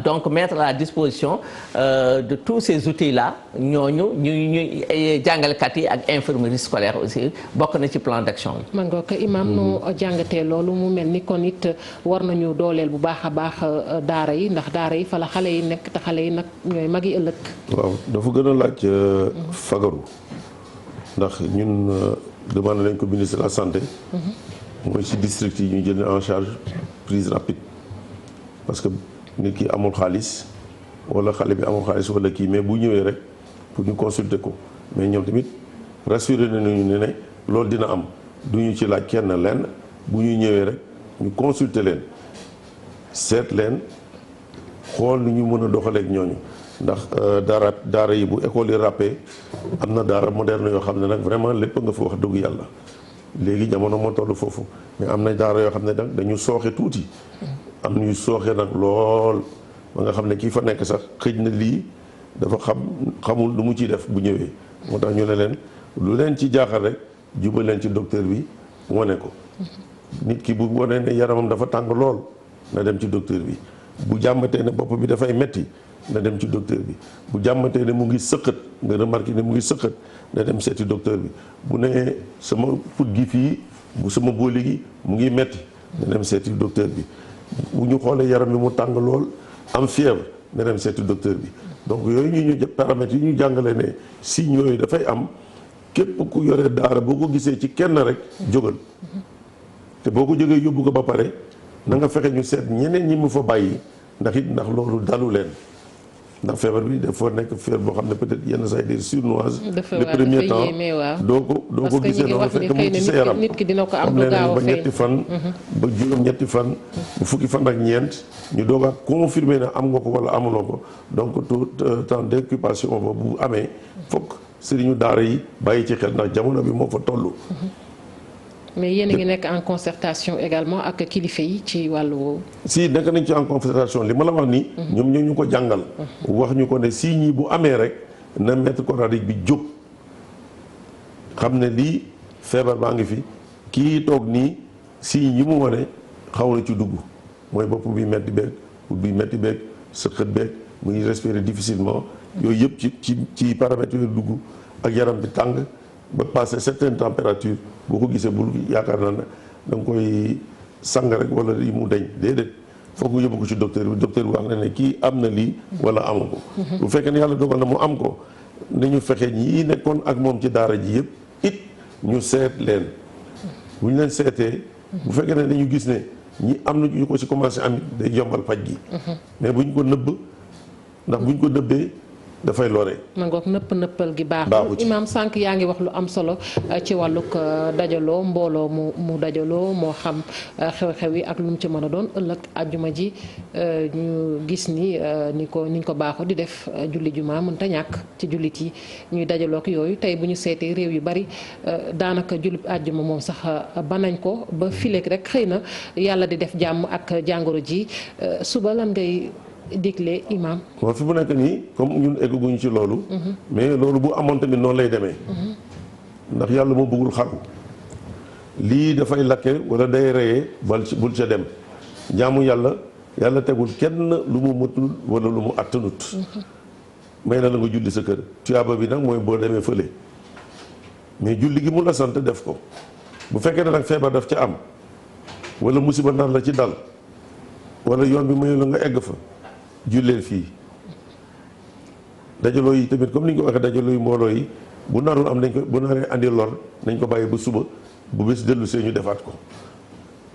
donc mettre à la disposition de tous ces outils là ñooñu ñuy jàngalekat yi ak infirmerie scolaire aussi bokk na ci plan d'action bi. man nga ko imam nu jàngatee loolu mu mel ni kon it war nañu dooleel bu baax a baax daara yi ndax daara yi fa la xale yi nekk te xale yi nag ñooy mag yi ëllëg. waaw dafa gën a laaj fagaru ndax ñun demandé nañ ko ministre de la santé. mooy ci district yi ñu jël en charge prise rapide parce que nit ki amul xaalis wala xale bi amul xaalis wala kii mais bu ñëwee rek pour ñu consulter ko mais ñoom tamit rassuré nañu ne loolu dina am du ñu ci laaj kenn lenn bu ñu ñëwee rek ñu consulter leen seet leen xool nu ñu mën a doxaleeg ñooñu ndax daara yi bu école yi ràppee am na daara moderne yoo xam ne nag vraiment lépp nga fa wax dëgg yàlla léegi jamono moo toll foofu mais am na daara yoo xam ne nag dañu sooxe tuuti am ñuy sooxe nag lool ba nga xam ne kii fa nekk sax xëj na lii dafa xamul lu mu ciy def bu ñëwee moo tax ñu ne leen lu leen ci jaaxal rek jubal leen ci docteur bi wane ko nit ki bu wane ne yaramam dafa tàng lool na dem ci docteur bi bu jàmbatee ne bopp bi dafay metti na dem ci docteur bi bu jàmbatee ne mu ngi sëqat nga remarqué ne mu ngi sëqat na dem seeti docteur bi bu ne sama put gi fii bu sama booli gi mu ngi metti na dem seeti docteur bi bu ñu xoolee yaram bi mu tàng lool am fièvre na dem seeti docteur bi donc yooyu ñu paramètres yi ñu jàngale ne signes yooyu dafay am képp ku yore daara boo ko gisee ci kenn rek jógal te boo ko jógee yóbbu ko ba pare na nga fexe ñu seet ñeneen ñi mu fa bàyyi ndax loolu dalu leen ndax feebar bi dafa nekk feebar boo xam ne peut-être yenn saa yi des sournoise le premier temps doo ko gisee noonu fekk mu ci sa yaram nit ki dina ko am lu gaaw a ba ñetti fan ba juróom-ñetti fan bu fukki fan ak ñeent ñu doog a confirmer ne am nga ko wala amuloo ko donc tout temps d'incubation boobu bu amee fokk sëriñu daara yi bàyyi ci xel ndax jamono bi moo fa toll. mais yéen a ngi nekk en concertation également ak kilifa yi ci wàllu woowu. si nekk nañ ci en concertation li ma la wax nii. ñoom ñoo ñu ko jàngal. wax ñu ko ne si ñii bu amee rek na maître coranique bi jóg xam ne lii feebar baa ngi fi kii toog nii si ñi mu wane xaw na ci dugg mooy bopp bi metti beeg put bi metti beeg sëqët beeg mu ngi respirer difficilement yooyu yëpp ci paramètres yooyu dugg ak yaram bi tàng ba passé certaine température boo ko gisee bul yaakaar naa ne da nga koy sang rek wala yi mu deñ déedéet foog nga yóbbu ko ci docteur bi wax na ne kii am na lii wala amu ko bu fekkee ne yàlla dogal na mu am ko nañu fexe ñii nekkoon ak moom ci daara ji yëpp it ñu seet leen bu ñu leen seetee bu fekkee ne dañu gis ne ñi am na ñu ko ci commencé am day yombal faj gi mais bu ñu ko nëbb ndax bu ñu ko nëbbee dafay lore. ma ngoog nëppal gi baaxul imaam sànq yaa ngi wax lu am solo ci wàllug dajaloo mbooloo mu dajaloo moo xam xew-xew yi ak lu mu ci mën a doon ëllëg àjjuma ji ñu gis niñ ko baaxoo di def julli juma mënta ñàkk ci jullit yi ñuy dajaloo ak yooyu tey bu ñu seetee réew yu bari daanaka jullit àjjuma moom sax banañ ko ba fileeg rek xëy na yàlla di def jàmm ak jàngoro ji suba lan ngay digle imam. waaw fi mu nekk nii comme ñun egguñu ci loolu. mais loolu bu amoon tamit noonu lay demee. ndax yàlla moo bëggul xaru. lii dafay lakke wala day reyee bul ca dem jaamu yàlla tegul kenn lu mu mëtul wala lu mu attanut. may na la nga julli sa kër tuyaaba bi nag mooy boo demee fële mais julli gi mu la sant def ko bu fekkee ne nag feebar daf ca am wala musiba nar la ci dal wala yoon bi mayu la nga egg fa. julleel fii dajaloo yi tamit comme ni ñu ko waxee dajaloo yi mbooloo yi bu narul am nañ ko bu naree andi lor nañ ko bàyyi ba suba bu bés dellu see ñu defaat ko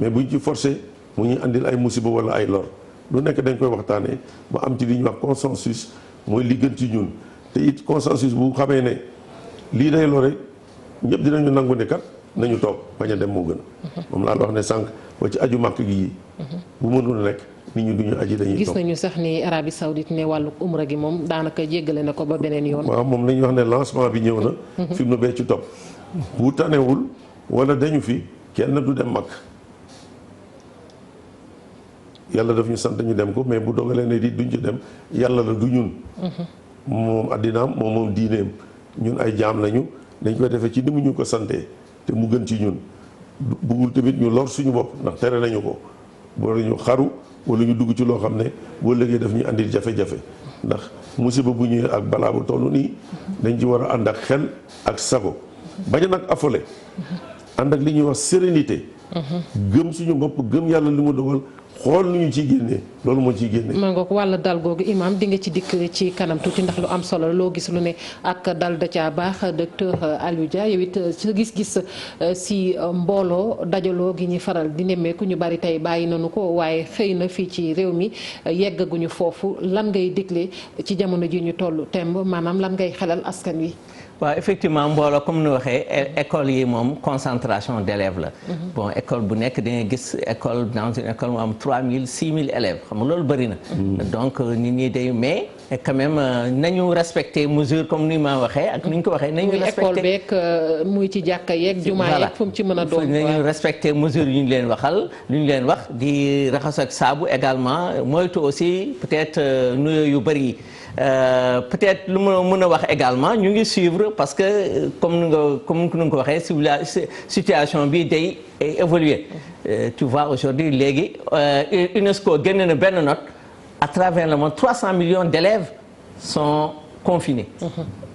mais buñ ci forcé mu ñuy andil ay musiba wala ay lor lu nekk dañ koy waxtaanee ba am ci li ñuy wax consensus mooy li gën ci ñun te it consensus bu xamee ne lii day lore ñëpp dinañu nangu ne kat nañu toog bañ a dem moo gën. moom laa la wax ne sànq ba ci aju màkk gi bu mënul nekk. nit ñi duñu aji dañuy gis nañu sax ni Arabie Saoudite ne wàllu umra gi moom daanaka jéggale na ko ba beneen yoon. waaw moom la ñuy wax ne lancement bi ñëw na. fi mu bee ci topp. bu tanewul wala dañu fi kenn du dem mag yàlla daf ñu sant ñu dem ko mais bu dogalee ne di duñ ci dem yàlla la du ñun. moom addinaam moom diineem ñun ay jaam lañu dañ koy defee ci ni mu ñu ko santee te mu gën ci ñun buggul tamit ñu lor suñu bopp ndax tere nañu ko boo ñu xaru. wala ñu dugg ci loo xam ne boo léegi daf ñu andil jafe-jafe ndax musiba bu ñëwee ak balaa bu toll nii dañ ci war a ànd ak xel ak sago bañ nag affolé ànd ak li ñuy wax sérénité gëm suñu bopp gëm yàlla li mu dogal xool nu ñu ciy génnee loolu moo ciy génne. maa ngoog wàll dal googu imam di nga ci dikk ci kanam tuuti ndax lu am solo loo gis lu ne ak dal da caa baax docteur Aliou Dia yow it ci gis-gis si mbooloo dajaloo gi ñuy faral di nemmeeku ñu bari tey bàyyi nañu ko waaye xëy na fii ci réew mi yeggaguñu foofu lan ngay digle ci jamono ji ñu toll temb maanaam lan ngay xelal askan wi. waaw effectivement mbooloo comme ni waxee école yi moom concentration d'élèves la. bon école bu nekk da ngay gis école dans une école mu am 3000 6000 élèves xam nga loolu bëri na. donc nit ñi day mais quand même nañu respecter mesure comme ni ma waxee ak ni ñu ko waxee. nañu respecter école beeg muy ci jàkka yeeg jumaa yeeg fu mu ci mën a doon. nañu respecter mesure yu ñu leen waxal lu ñu leen wax di raxas ak saabu également moytu aussi peut-être nuyoo yu bëri yi. Peut-être lu ma mën a wax également ñu ngi suivre parce que comme ni nga ko waxee situation bi day évoluer tu vois aujourd'hui léegi UNESCO génne na benn note à travers le monde 300 millions d'élèves sont confinés.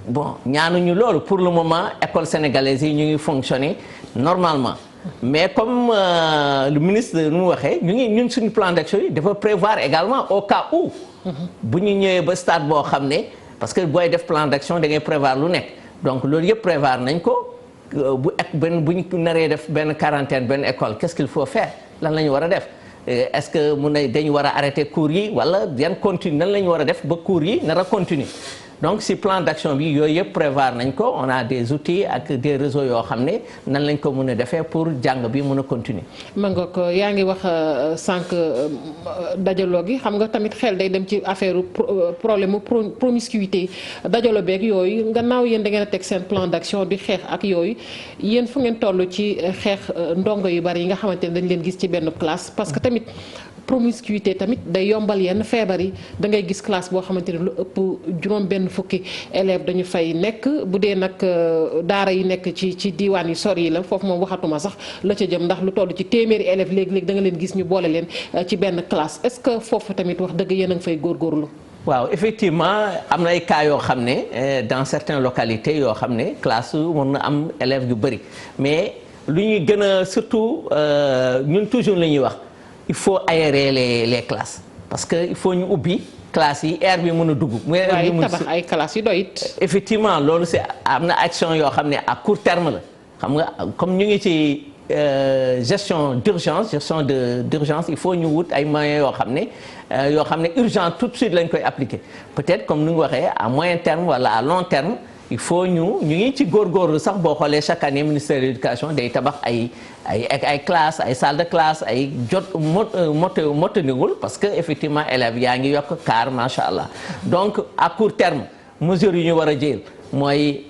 Bon ñaanuñu loolu pour le moment école sénégalaise yi ñu ngi fonctionner normalement. Mais comme le ministre nu mu waxee ñun suñu plan d'action yi dafa prévoir également au cas où. bu ñu ñëwee ba stade boo xam ne parce que booy def plan d'action da ngay prévoir lu nekk donc loolu yëpp prévoir nañ ko bu ñu naree def benn quarantaine benn école qu'est-ce qu'il faut faire lan la ñu war a def est-ce que dañu war a arrêter cours yi wala yan continue nan la ñu war a def ba cours yi nar a continuer donc si plan d'action bi yooyu yëpp prévoir nañ ko on a des outils ak des réseaux yoo xam ne nan lañ ko mën a defee pour jàng bi mën a continuer. ma nga ko yaa ngi wax sànq dajaloo gi xam nga tamit xel day dem ci affaire problème promiscuité dajaloo beeg yooyu gannaaw yéen da ngeen a teg seen plan d'action di xeex ak yooyu yéen fu ngeen toll ci xeex ndongo yu bari yi nga xamante ne dañ leen gis ci benn classe parce que tamit. promiscuité tamit day yombal yenn feebar yi da ngay gis classe boo xamante ne lu ëpp juróom benn fukki élèves dañu fay nekk bu dee nag daara yi nekk ci diiwaan yi sori yi la foofu moom waxatuma sax la ca jëm ndax lu toll ci téeméeri élèves léegi-léegi da nga leen gis ñu boole leen ci benn classe est-ce que foofu tamit wax dëgg yéen a ngi fay góorgóorlu. waaw effectivement am na ay cas yoo xam ne dans certaines localités yoo xam ne classe mën na am élèves yu bëri mais lu ñuy gën a surtout ñun toujours la ñuy wax. Il faut aérer les classes parce que il faut ñu ubbi classes yi air bi mën a dugg. waaye tabax ay classes yu doy it. effectivement loolu c'est am na action yoo xam ne à court terme la xam nga comme ñu ngi ci gestion d'urgence il faut ñu wut ay moyens yoo xam ne urgent tout de suite lañ koy appliquer peut-être comme ni nga waxee à moyen terme wala à long terme. il faut ñu ngi ci góorgóorlu sax boo xoolee chaque année ministère de l'éducation day tabax ay classes ay salles de classe ay motanigul parce que effectivement élèves yaa ngi yokk car macha allah donc à court terme mesures yu ñu war a jël mooy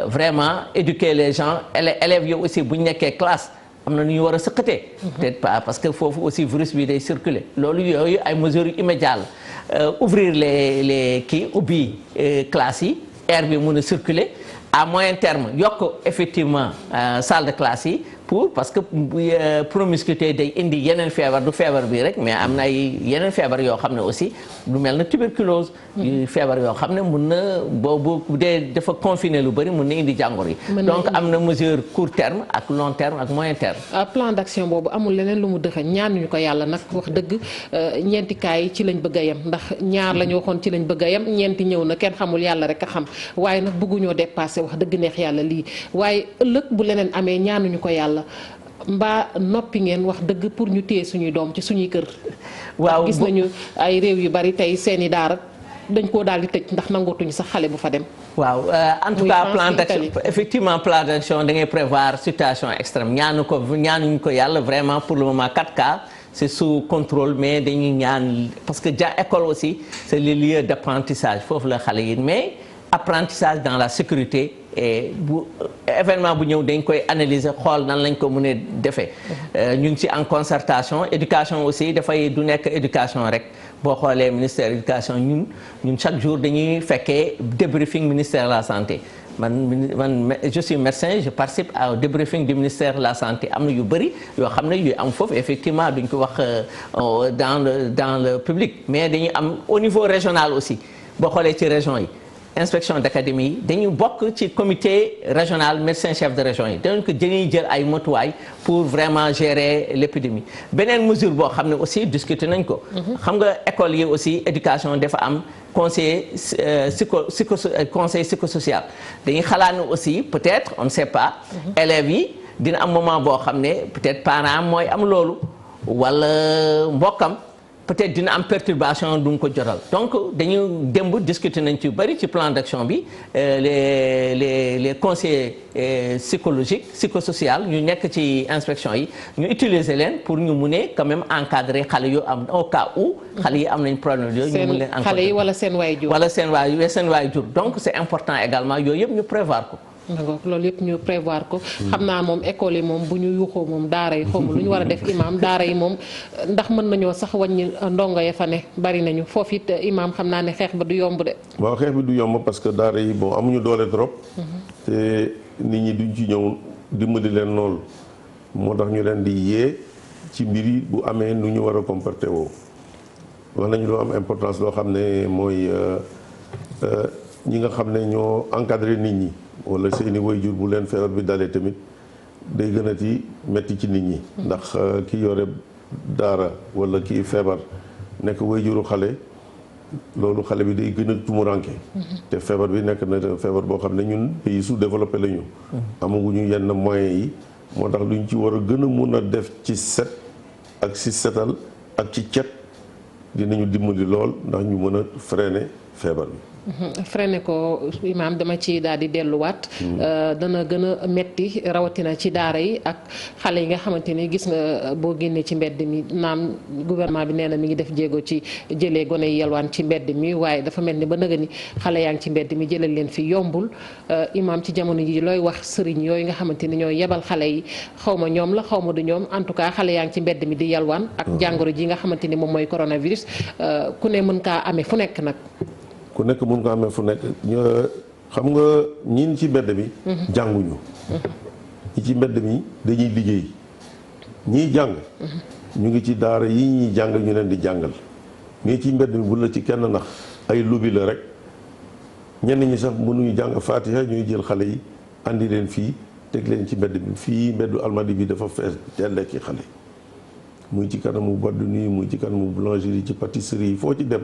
vraiment éduquer les gens élèves yi aussi bu ñu nekkee classe am na nu ñu war a sëqatee peut-être pas parce que foofu aussi virus bi day circuler loolu yooyu ay mesures immédiates la ouvrir les ubbi classes yi air bi mën a circuler à moyen terme yokk effectivement salle de classe yi parce que promiscuité day indi yeneen feebar du feebar bi rek mais am na ay yeneen feebar yoo xam ne aussi lu mel na tuberculose feebar yoo xam ne mun na boobu dee dafa confiner lu bëri mun na indi jàngoro yi donc am na mesure court terme ak long terme ak moyen terme plan d'action boobu amul leneen lu mu dëxëñ ñaanuñu ko yàlla nag wax dëgg ñeenti kaay ci lañ bëgg a yem ndax ñaar la ñu waxoon ci lañ bëgg a yem ñeenti ñëw na kenn xamul yàlla rek a xam waaye nag bëgguñoo dépasser wax dëgg neex yàlla lii waaye ëllëg bu leneen amee ñaanuñu ko yàlla mbaa noppi ngeen wax dëgg pour ñu téye suñuy doom ci suñuy kër. waaw gis nañu ay réew yu bari tey seeni daara dañ koo daal di tëj ndax nangootuñu sax xale bu fa dem. waaw en tout cas plan d'action effectivement plan d'action da ngay prévoir situation extrême ñaanuñu ko yàlla vraiment pour le moment 4 cas c'est sous contrôle mais dañuy ñaan parce que école aussi c'est le lieu d'apprentissage foofu la xale yi mais apprentissage dans la sécurité. et bu événement bu ñëw dañ koy analyser xool nan lañ ko mën a defee ñu ngi ci en concertation éducation aussi dafay du nekk éducation rek boo xoolee ministère de l'éducation ñun chaque jour dañuy fekkee débriefing ministère de la santé man je suis médecin je participe au débriefing du ministère de la santé am na yu bëri yoo xam ne yu am foofu effectivement duñ ko wax dans le public mais dañuy am au niveau régional aussi boo xoolee ci région yi inspection d'académie yi dañu bokk ci comité régional médecin chef de région yi dañuy jël ay motuwaay pour vraiment gérer l'épidémie. beneen mesure boo xam ne aussi discuter nañ ko. xam nga école yi aussi éducation dafa am conseiller conseil psychosocial dañuy xalaat ne aussi peut-être on ne sait pas. élèves yi dina am moment boo xam ne peut-être parent mooy am loolu wala mbokkam. peut-être dina am perturbation du mu ko jotal donc dañu démb discuter nañ ci bari ci plan d'action bi les conseillers psychologiques psychosocial ñu nekk ci inspection yi ñu utiliser leen pour ñu mun a quand même encadrer xale yu am au cas où xale yi am nañ problème yooyu ñu mun leen encadrer xale yi wala seen waajur seen waajur donc c'est important également yooyu yëpp ñu prévoir ko. loolu yëpp ñu prévoir ko. xam naa moom école yi moom bu ñu yuuxoo moom daara yi xawma lu ñu war a def imam daara yi moom ndax mën nañoo sax wàññi ndongo ya fa ne bari nañu foofu it imam xam naa ne xeex ba du yomb de. waaw xeex bi du yomb parce que daara yi bon amuñu doole trop. te nit ñi duñ ci ñëw dimbali leen lool moo tax ñu leen di yee ci mbir yi bu amee nu ñu war a comporter woo wax nañu loo am importance loo xam ne mooy ñi nga xam ne ñoo encadrer nit ñi. wala seeni waajur bu leen feebar bi dalee tamit day gën a ti metti ci nit ñi ndax ki yore daara wala kii feebar nekk waajuru xale loolu xale bi day gën a tumuranke te feebar bi nekk na feebar boo xam ne ñun pays sous-développé la ñu amaguñu yenn moyens yi moo tax luñ ci war a gën a mun a def ci set ak ci setal ak ci cet dinañu dimbali lool ndax ñu mën a freiner feebar bi. freiné ko imaam dama ci daal di delluwaat. dana gën a metti rawatina ci daara yi ak xale yi nga xamante ni gis nga boo génnee ci mbedd mi naam gouvernement bi nee na mi ngi def jéego ci jëlee gone yi yalwaan ci mbedd mi waaye dafa mel ni ba nëga ni xale yaa ngi ci mbedd mi jëlal leen fi yombul imaam ci jamono ji looy wax sëriñ yooyu nga xamante ni ñooy yebal xale yi xaw ma ñoom la xaw ma du ñoom en tout cas xale yaa ngi ci mbedd mi di yalwaan ak jàngoro ji nga xamante ni moom mooy coronavirus ku ne mën kaa amee fu nekk nag. ku nekk mun ko amee fu nekk xam nga ñiin ci mbedd mi jànguñu ñi ci mbedd mi dañuy liggéey ñiy jàng ñu ngi ci daara yi ñuy jàng ñu leen di jàngal mais ci mbedd mi bu la ci kenn nax ay lobby la rek ñenn ñi sax mënuñu jàng Fatiha ñuy jël xale yi andi leen fii teg leen ci mbedd mi fii mbeddu Almadi bi dafa fees telle ki xale muy ci kanamu boîte de nuit muy ci kanamu boulangerie ci pâtisserie yi foo ci dem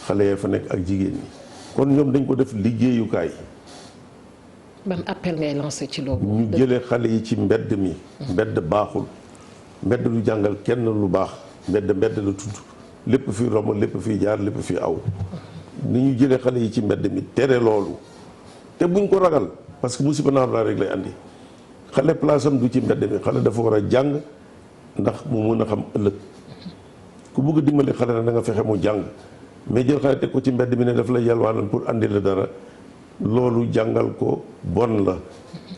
xale yee fa nekk ak jigéen ñi kon ñoom dañ ko def liggéeyukaay. ban appel ngay lancé ci loolu. ñu jëlee xale yi ci mbedd mi. mbedd baaxul mbedd du jàngal kenn lu baax mbedd la tudd lépp fi romb lépp fi jaar lépp fi aw. ni ñu jëlee xale yi ci mbedd mi tere loolu te buñ ko ragal parce que musiba naar laa rek lay andi xale place am du ci mbedd mi xale dafa war a jàng ndax mu mën a xam ëllëg ku bëgg a dimbali xale na da nga fexe mu jàng. mais jël xale teg ko ci mbedd mi ne daf la yalwaanal pour andi la dara loolu jàngal ko bon la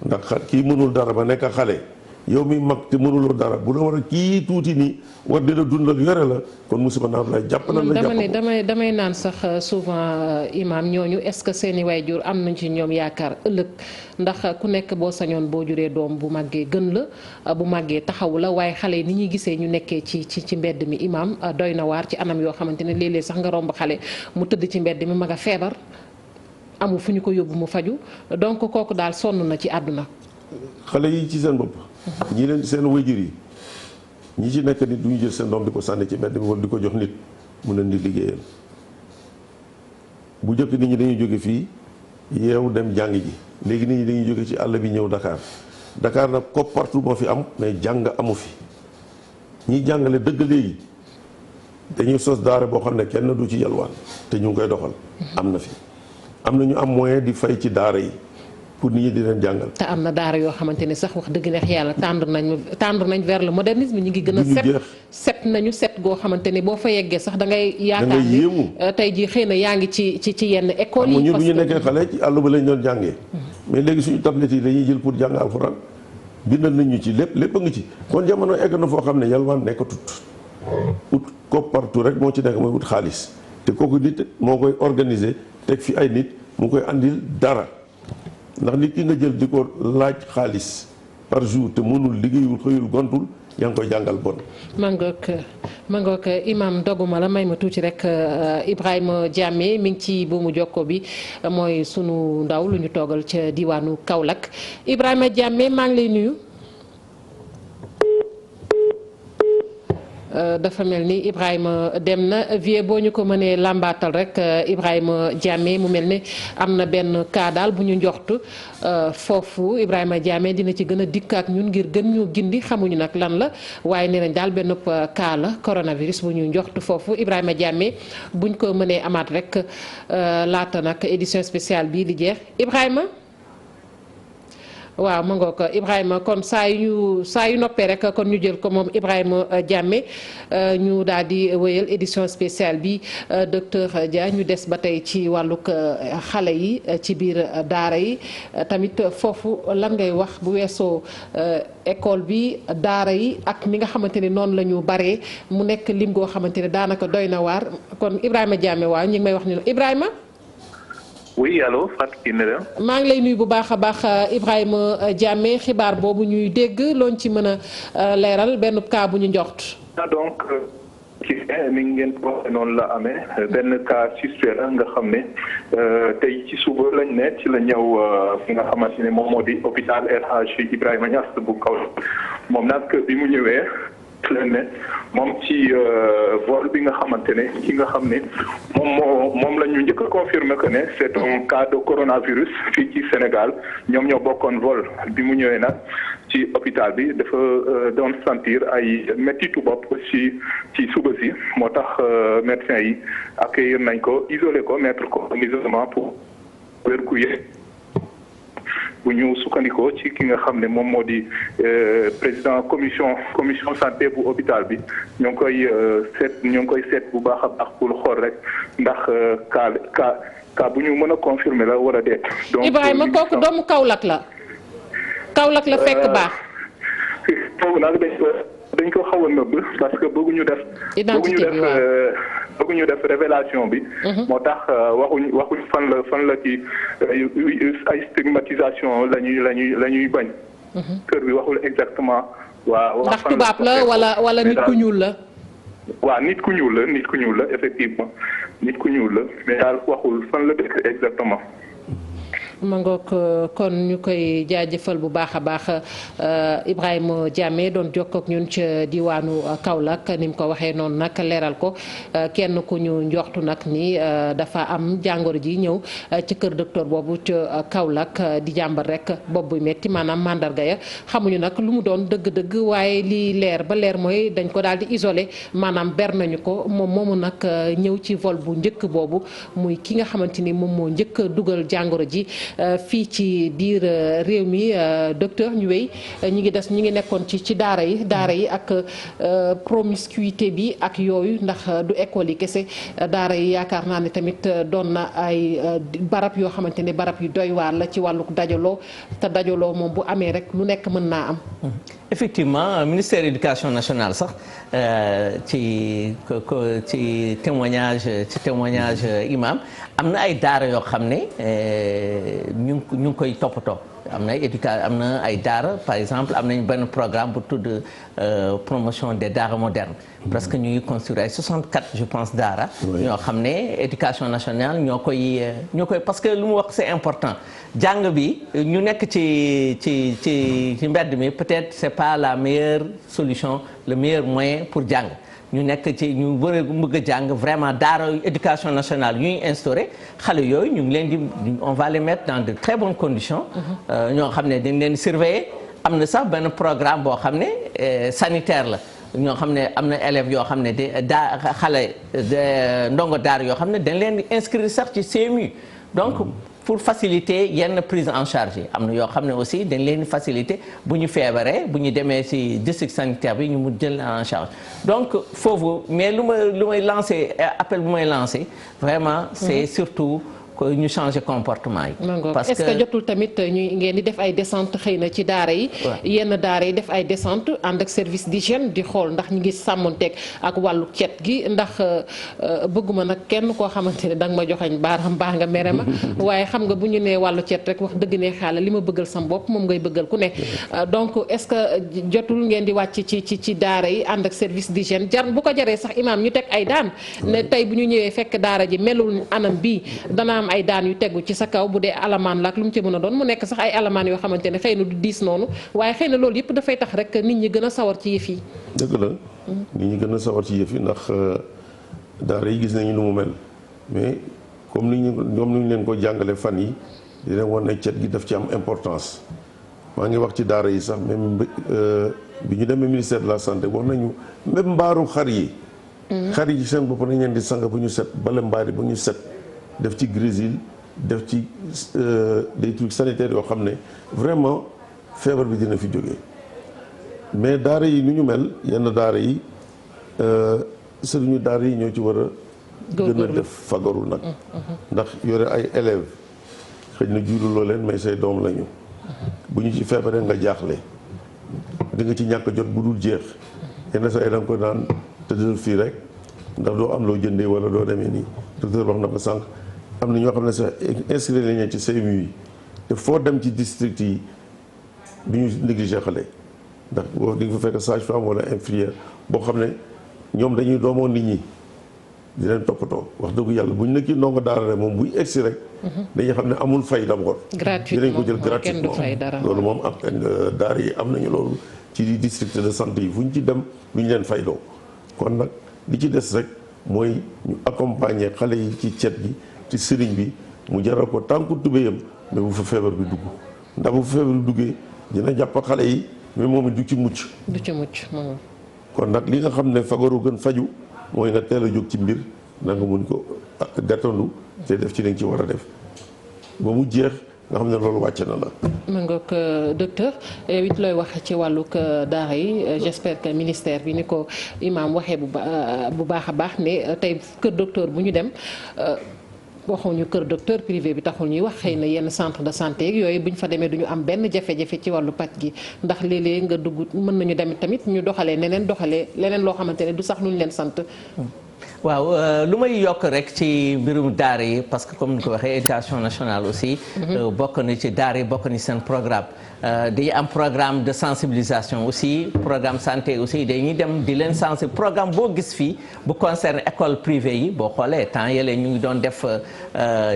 ndax kii mënul dara ba nekk xale yow mi mag te mënuloo dara bu la war a kii tuuti nii war dina dundal yore la kon musiba naam lay jàpp na la jàpp damay naan sax souvent imam ñooñu est-ce que seeni waajur am nañ ci ñoom yaakaar ëllëg ndax ku nekk boo sañoon boo juree doom bu màggee gën la bu màggee taxawu la waaye xale yi ni ñuy gisee ñu nekkee ci mbedd mi imam doy na waar ci anam yoo xamante ne léeg-léeg sax nga romb xale mu tëdd ci mbedd mi ma nga feebar amul fu ñu ko yóbbu mu faju donc kooku daal sonn na ci àdduna. xale yi ci seen bopp ñi leen seen waajur yi ñi ci nekk nit du ñu jël seen doom di ko sànni ci mbedd mi wala di ko jox nit mu leen di liggéeyal bu njëkk nit ñi dañuy jóge fii yeewu dem jàng ji léegi nit ñi dañuy jóge ci àll bi ñëw Dakar nag ko partout moo fi am mais jàng amu fi ñiy jàngale dëgg léegi dañuy sos daara boo xam ne kenn du ci yalwaan te ñu ngi koy doxal am na fi am na ñu am moyen di fay ci daara yi pour nit ñi di leen jàngal. te am na daara yoo xamante ne sax wax dëgg neex yàlla tendre nañ vers le modernisme ñu ngi gën a set nañu set goo xamante ni boo fa yeggee sax da ngay yaakaar ni tey jii xëy na yaa ngi ci yenn école yi. ñun bu ñu nekkee xale ci àll ba lañ doon jàngee. mais léegi suñu tablette yi dañuy jël pour jàng alxuraan bindal nañ ñu ci lépp a ngi ci kon jamono egg na foo xam ne yalwaan nekkatut ut ko partout rek moo ci nekk mooy ut xaalis te kooku nit moo koy organiser teg fi ay nit mu koy andil dara. ndax nit ki nga jël di ko laaj xaalis par jour te mënul liggéeyul xëyul gontul yaa ngi koy jàngal bon. mangook imam doguma la may ma tuuti rek Ibrahima Diamé mi ngi ci buumu jokko bi mooy sunu ndaw lu ñu toogal ca diwaanu Kaolack Ibrahima Diamé maa ngi lay nuyu. dafa mel ni Ibrahima dem na vie boo ñu ko mënee làmbaatal rek Ibrahima Diamé mu mel ni am na benn cas daal bu ñu njoxtu foofu Ibrahima Diamé dina ci gën a dikk ak ñun ngir gën ñu gindi xamuñu nag lan la waaye nee nañ daal benn cas la coronavirus bu ñu njoxtu foofu Ibrahima Diamé buñ ko mënee amaat rek laata nag édition spéciale bii di jeex Ibrahima. waaw ma ngoo ko Ibrahima kon saa yu noppee rek kon ñu jël ko moom Ibrahima Diamé ñu daal di wéyal édition spéciale bi docteur Dia ñu des ba tey ci wàllug xale yi ci biir daara yi tamit foofu lan ngay wax bu weesoo école bi daara yi ak ni nga xamante ne noonu la ñu baree mu nekk lim goo xamante ne daanaka doy na waar kon Ibrahima Diamé waaw ñu ngi may wax ni Ibrahima. oui allo Fatou Kiné maa ngi lay nuyu bu baax a baax Ibrahima Diamé xibaar boobu ñuy dégg looñ ci mën a leeral benn cas bu ñu njort. donc ci ni ngeen ko waxee noonu la amee benn cas suspect la nga xam ne tey ci suba lañ ne ci la ñëw fi nga xamante ne moom moo di hôpital El Hadji Ibrahima Niass bu Kaolack moom nag bi mu ñëwee. leen ne moom ci vol bi nga xamante ne ki nga xam ne moom la ñu njëkk a confirmer que ne c'est un cas de coronavirus fii ci Sénégal ñoom ñoo bokkoon vol bi mu ñëwee nag ci hôpital bi dafa doon sentir ay méttitu bopp ci suba si moo tax médecins yi accueillir nañ ko isolé ko mettre ko en isolement pour wér gu yee bu ñu sukkandikoo ci ki nga xam ne moom moo di président commission santé bu hôpital bi ñoo ngi koy seet bu baax a baax pour xool rek ndax cas bu ñu mën a confirmer la wala déet. donc Ibrahima kooku doomu Kaolack la fekk baax. foofu nag dañ ko xaw a nëbb parce que bëgguñu def révélation bi. moo tax waxuñ fan la ci ay stigmatisation la ñuy bañ. kër bi waxul exactement. waaw ndax tubaab la wala nit ku ñuul la. waaw nit ku ñuul la effectivement nit ku ñuul la mais daal waxul fan la dëkk exactement. ma ngoog kon ñu koy jaajëfal bu baax a baax Ibrahima Diamé doon jokkoo ak ñun ca diwaanu Kaolack ni mu ko waxee noonu nag leeral ko kenn ku ñu njoxtu nag ni dafa am jàngoro ji ñëw ci kër docteur boobu ca Kaolack di jàmbar rek bopp buy metti maanaam mandarga ya xamuñu nag lu mu doon dëgg-dëgg waaye lii leer ba leer mooy dañ ko daal di isolé maanaam ber nañu ko moom moomu nag ñëw ci vol bu njëkk boobu muy ki nga xamante ni moom moo njëkk a dugal jàngoro ji. fii ci biir réew mi docteur ñu wéy ñi ngi nekkoon ci daara yi ak promiscuité bi ak yooyu ndax du école yi kese daara yi yaakaar naa ne tamit doon na ay barab yoo xamante ne barab yu doy waar la ci wàllu dajaloo te dajaloo moom bu amee rek lu nekk mën naa am. effectivement ministère éducation nationale sax ci témoignage imam am na ay daara yoo xam ne ñu ngi koy toppatoo am na ay daara par exemple am nañ benn programme bu tudd promotion des daara modernes parce que ñu ngi construire ay 64 je pense daara ñoo xam ne éducation nationale ñoo koy parce que lu mu wax c'est important jàng bi ñu nekk ci mbedd mi peut-être c'est pas la meilleure solution le meilleur moyen pour jàng ñu nekk ci ñu bëgg a jàng vraiment daara éducation nationale ñuy instauré xale yooyu ñu ngi leen di on va les mettre dans de très bonnes conditions ñoo xam ne dañ leen surveiller am na sax benn programme boo xam ne sanitaire la ñoo xam ne am na élèves yoo xam ne xale ndongo daara yoo xam ne dañ leen di inscrire sax ci CMU donc pour faciliter yenn prise en charge yi am na yoo xam ne aussi dañ leen di faciliter bu ñu feebaree bu ñu demee ci district sanitaire bi ñu mu jël en charge donc foofu mais lu may lancer appel bu may lancer vraiment c'est surtout ñu changer comportement yi. parce que est-ce que jotul tamit ñuy ngeen di def ay descente xëy na ci daara yi. yenn daara yi def ay descente ànd ak service d'hygiène di xool ndax ñu ngi sàmmonteeg ak wàllu cet gi ndax bëgguma nag kenn koo xamante ne danga ma joxañ baaram baax nga mere ma waaye xam nga bu ñu nee wàllu cet rek wax dëgg ne xaala li ma bëggal sam bopp moom ngay bëggal ku ne donc est-ce que jotul ngeen di wàcc ci daara yi ànd ak service d'hygiène jar bu ko jaree sax imaam ñu teg ay daan ne tey bu ñu ñëwee fekk daara ji melul anam bii dana am ay daan yu tegu ci sa kaw bu dee alamaan la ak lu mu ci mën a doon mu nekk sax ay alamaan yoo xamante ne xëy na du diis noonu waaye xëy na loolu yëpp dafay tax rek nit ñi gën a sawar ci yëf yi. dëgg la nit ñi gën a sawar ci yëf yi ndax daara yi gis nañu nu mu mel mais comme ni ñu leen ko jàngale fan yi dina wan ne cet gi daf ci am importance maa ngi wax ci daara yi sax même bi ñu demee ministère de la santé wax nañu même mbaaru xar yi. xar yi seen bopp nañ leen di sang bu ñu set bale mbaari ba ñu set def ci grésil def ci des trucs sanitaires yoo xam ne vraiment feebar bi dina fi jógee mais daara yi nu ñu mel yenn daara yi sëriñu daara yi ñoo ci war a gën a def fagaru nag ndax yore ay élèves xëy na juululoo leen mais say doom lañu bu ñu ci feebaree nga jaaxle di nga ci ñàkk jot bu dul jeex yenn saa yi da nga ko naan tëddal fii rek ndax doo am loo jëndee wala doo demee nii docteur wax na ko sànq am na ñoo xam ne sax inscrire nañu ci CMU yi te foo dem ci district yi du ñu négligé xale ndax boo di nga fa fekk sage-femme wala infirmière boo xam ne ñoom dañuy doomoo nit ñi di leen toppatoo wax dëgg yàlla bu ñu nekk ndongo daara rek moom buy egsi rek dañuy xam ne amul fay d'abord dinañ ko jël gratuitement loolu moom ak daara yi am nañu loolu ci district de santé yi fu ñu ci dem du ñu leen fayloo kon nag li ci des rek mooy ñu accompagner xale yi ci cet gi ci sëriñ bi mu jaral ko tànku tubéyam mais bu fa feebar bi dugg ndax bu fa feebar bi duggee dina jàpp xale yi mais moom it du ci mucc kon nag li nga xam ne fagaru gën faju mooy nga teel a jóg ci mbir na nga mun ko gàttandu te def ci li nga ci war a def ba mu jeex nga xam ne loolu wàcce na la. ma ngoog docteur yow it looy wax ci wàllug daara yi j'espère que ministère bi ni ko imaam waxee bu baax a baax ne tey kër docteur bu ñu dem waxuñu kër docteur privé bi taxul ñuy wax xëy na yenn centre de santé yooyu bu ñu fa demee du ñu am benn jafe-jafe ci wàllu paj gi ndax léeg-léeg nga dugg mën nañu dem tamit ñu doxalee leneen loo xamante ne du sax lu ñu leen sant. waaw lu may yokk rek ci mbirum daara yi parce que comme ni ko waxee éducation nationale aussi. bokk na ci daara yi bokk na ci seen programme. dañuy am programme de sensibilisation aussi programme santé aussi dañuy dem di leen programme boo gis fii bu concerne école privée yi boo xoolee temps yële ñu ngi doon def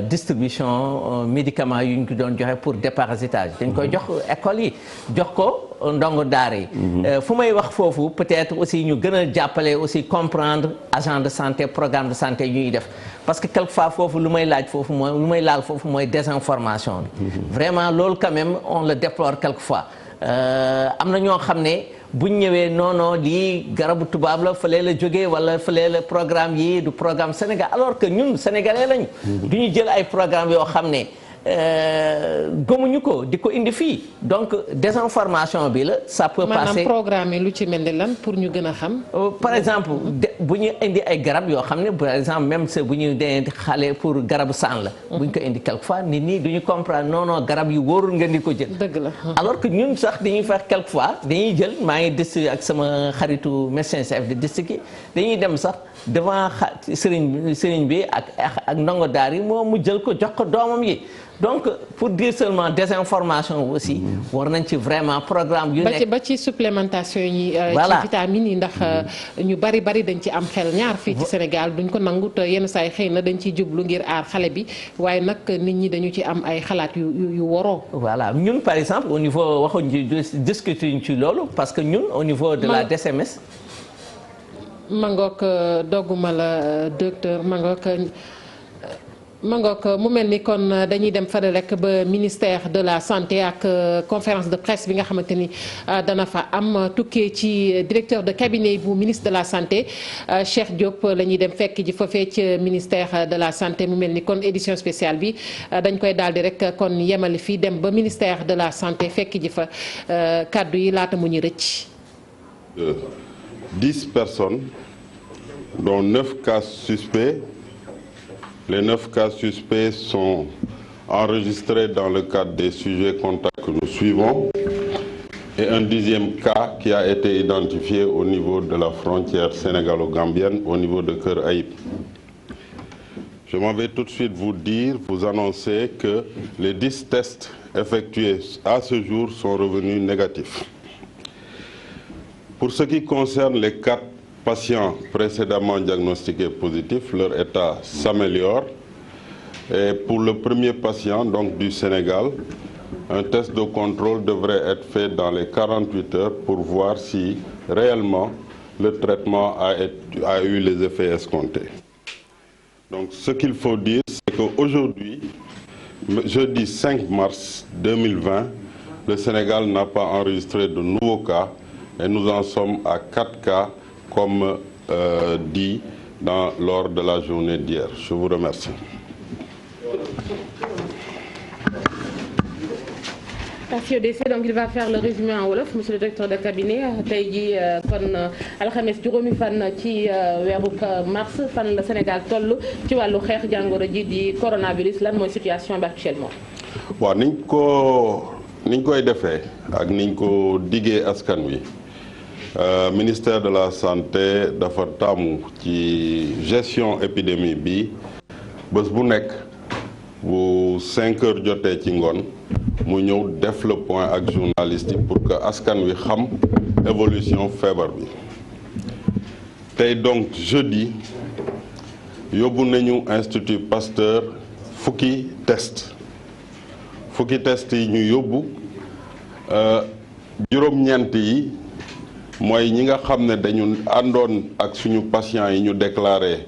distribution médicaments yu ñu ko doon joxe pour déparasitage dañ koy jox école yi jox ko ndongo daara yi. fu may wax foofu peut-être aussi ñu gën a jàppale aussi comprendre agent de santé programme de santé yu ñuy def parce que quelquefois foofu lu may laal foofu mooy désinformation bi. vraiment loolu quand même on le déplore quelquefois am na ñoo xam ne buñ ñëwee non lii garabu tubaab la fële la jógee wala fële la programme yi du programme Sénégal alors que ñun sénégalais lañu. du ñu jël ay programme yoo xam ne. gëmuñu ko di ko indi fii donc désinformation bi la ça peut passer maanaam programme lu ci mel ni lan pour ñu gën a xam. par exemple bu ñu indi ay garab yoo xam ne par exemple même se bu ñu dee xale pour garabu saan la. bu ñu ko indi quelquefois nit ñi du ñu comprendre non garab yu wóorul nga di ko jël. dëgg la alors que ñun sax dañuy fex quelquefois dañuy jël maa ngi district ak sama xaritu médecin chef de district yi dañuy dem sax devant sëriñ bi ak ndongo daar yi moom mu jël ko jox ko doomam yi. donc pour dire seulement désinformation aussi war nañ ci vraiment programme yu nekk ba ci supplémentation yi ci vitamines yi ndax ñu bari dañ ci am xel ñaar fii ci Sénégal duñ ko nangu te yenn saa yi xëy na dañ ciy jublu ngir aar xale bi waaye nag nit ñi dañu ci am ay xalaat yu waroo. voilà ñun par exemple au niveau waxuñu discuter ci loolu parce que ñun au niveau de la DSMS. Mangook dogguma la docteur Mangook mu mel ni kon dañuy dem fële rek ba ministère de la santé ak conférence de presse bi nga xamante ni dana fa am tukkee ci directeur de cabinet bu ministre de la santé Cheikh Diop la ñuy dem fekk ji foofee ci ministère de la santé mu mel ni kon édition spéciale bi dañ koy daal di rek kon yemale fii dem ba ministère de la santé fekk ji fa kàddu yi laata mu ñu rëcc. 10 personnes dont 9 cas suspects Les 9 cas suspects sont enregistrés dans le cadre des sujets contacts que nous suivons et un 10e cas qui a été identifié au niveau de la frontière sénégalo-gambienne, au niveau de Keur Aïb. Je m'en vais tout de suite vous annoncer que les 10 tests effectués à ce jour sont revenus négatifs. Pour ce qui concerne les 4 patients précédemment diagnostiqués positifs, leur état s'améliore. Et pour le premier patient, donc du Sénégal, un test de contrôle devrait être fait dans les 48 heures pour voir si réellement le traitement a eu les effets escomptés. Donc ce qu'il faut dire, c'est qu'aujourd'hui, jeudi 5 mars 2020, le Sénégal n'a pas enregistré de nouveaux cas et nous en sommes à 4 cas comme dit lors de la journée d'hier. Je vous remercie. Merci au décès. Donc il va faire le résumé en wolof, monsieur le directeur de cabinet. tey jii kon alxames juróomi fan ci weeru mars fan la Sénégal toll ci wàllu xeex jàngoro ji di coronavirus lan mooy situation bi actuellement. waaw niñ koy defee ak niñ ko diggee askan wi ministère de la santé dafa taamu ci gestion épidémie bi bés bu nekk bu 5 heures jotee ci ngoon mu ñëw def le point ak journaliste yi pour que askan wi xam évolution feebar bi tey donc jeudi yóbbu nañu Institut Pasteur fukki test yi ñu yóbbu juróom-ñeent yi mooy ñi nga xam ne dañu àndoon ak suñu patients yi ñu déclaré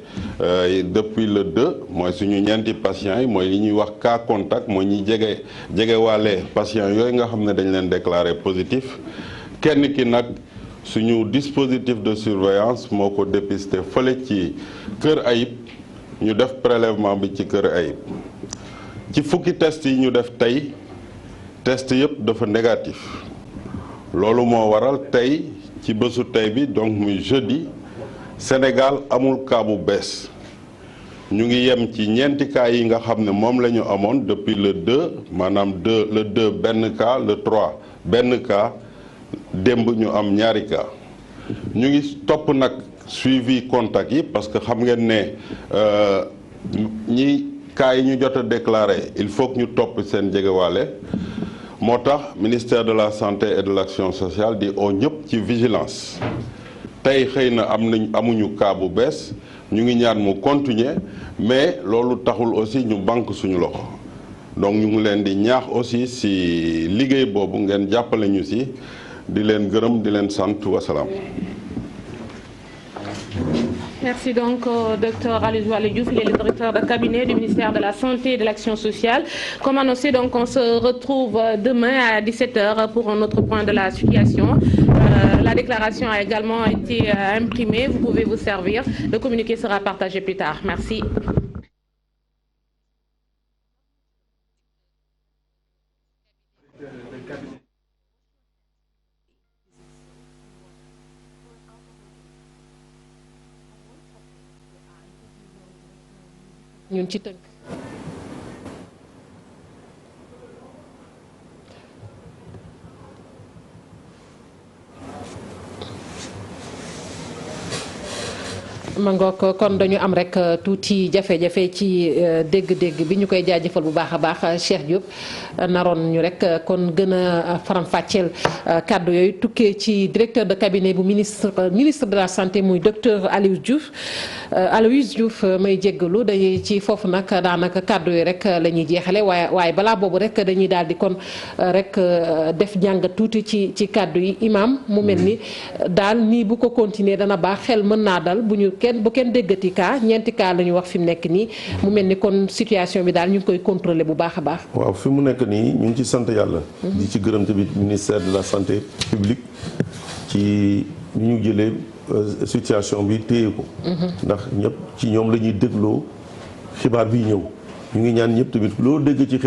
depuis le 2 mooy suñu ñeenti patients yi mooy li ñuy wax cas contact mooy ñi jege waale patients yooyu nga xam ne dañ leen déclaré positif kenn ki nag suñu dispositif de surveillance moo ko dépisté fële ci Kër Ayib ñu def prélèvement bi ci Kër Ayib ci fukki test yi ñu def tey test yëpp dafa négatif loolu moo waral tey ci bésu tey bi donc muy jeudi Sénégal amul cas bu bees ñu ngi yem ci ñeenti cas yi nga xam ne moom la ñu amoon depuis le 2 maanaam le 2 benn cas le 3 benn cas démb ñu am ñaari cas ñu ngi topp nag suivi contact yi parce que xam ngeen ne ñi cas yi ñu jot a déclaré il faut que ñu topp seen jegewaale moo tax ministère de la santé et de l'action sociale di oo ñëpp ci vigilance tey xëy na amuñu cas bu bees ñu ngi ñaan mu continuer mais loolu taxul aussi ñu banque suñu loxo donc ñu ngi leen di ñaax aussi si liggéey boobu ngeen jàppale ñu si di leen gërëm di leen sant wasalaam. Merci donc au docteur Aloyse Waly Diouf, il est le directeur de cabinet du ministère de la Santé et de l'Action sociale. Comme annoncé, donc on se retrouve demain à 17h pour un autre point de la situation. La déclaration a également été imprimée, vous pouvez vous servir. Le communiqué sera partagé plus tard. Merci. ñun ci tënk mangook kon dañu am rek tuuti jafe-jafe ci dégg-dégg bi ñu koy jaajëfal bu baax a baax Cheikh Diop naroon ñu rek kon gën a faram-fàcceel kàddu yooyu tukkee ci directeur de cabinet bu ministre de la santé muy docteur Aloyse Diouf may jéggalu dañuy ci foofu nag daanaka kàddu yi rek la ñuy jeexale waaye balaa boobu rek dañuy daal di kon rek def jàngat tuuti ci kàddu yi imam mu mel ni daal nii bu ko continuer dana baax xel mën naa dal bu kenn déggati cas ñeenti cas la ñu wax fi mu nekk nii mu mel ni kon situation bi daal ñu ngi koy contrôler bu baax a baax. waaw fi mu nekk nii ñu ngi ci sant yàlla. di ci gërëm tamit ministère de la santé publique ci ni ñu jëlee situation bi téye ko. ndax ñëpp ci ñoom la ñuy dégloo xibaar bi ñëw ñu ngi ñaan ñëpp tamit loo dégg ci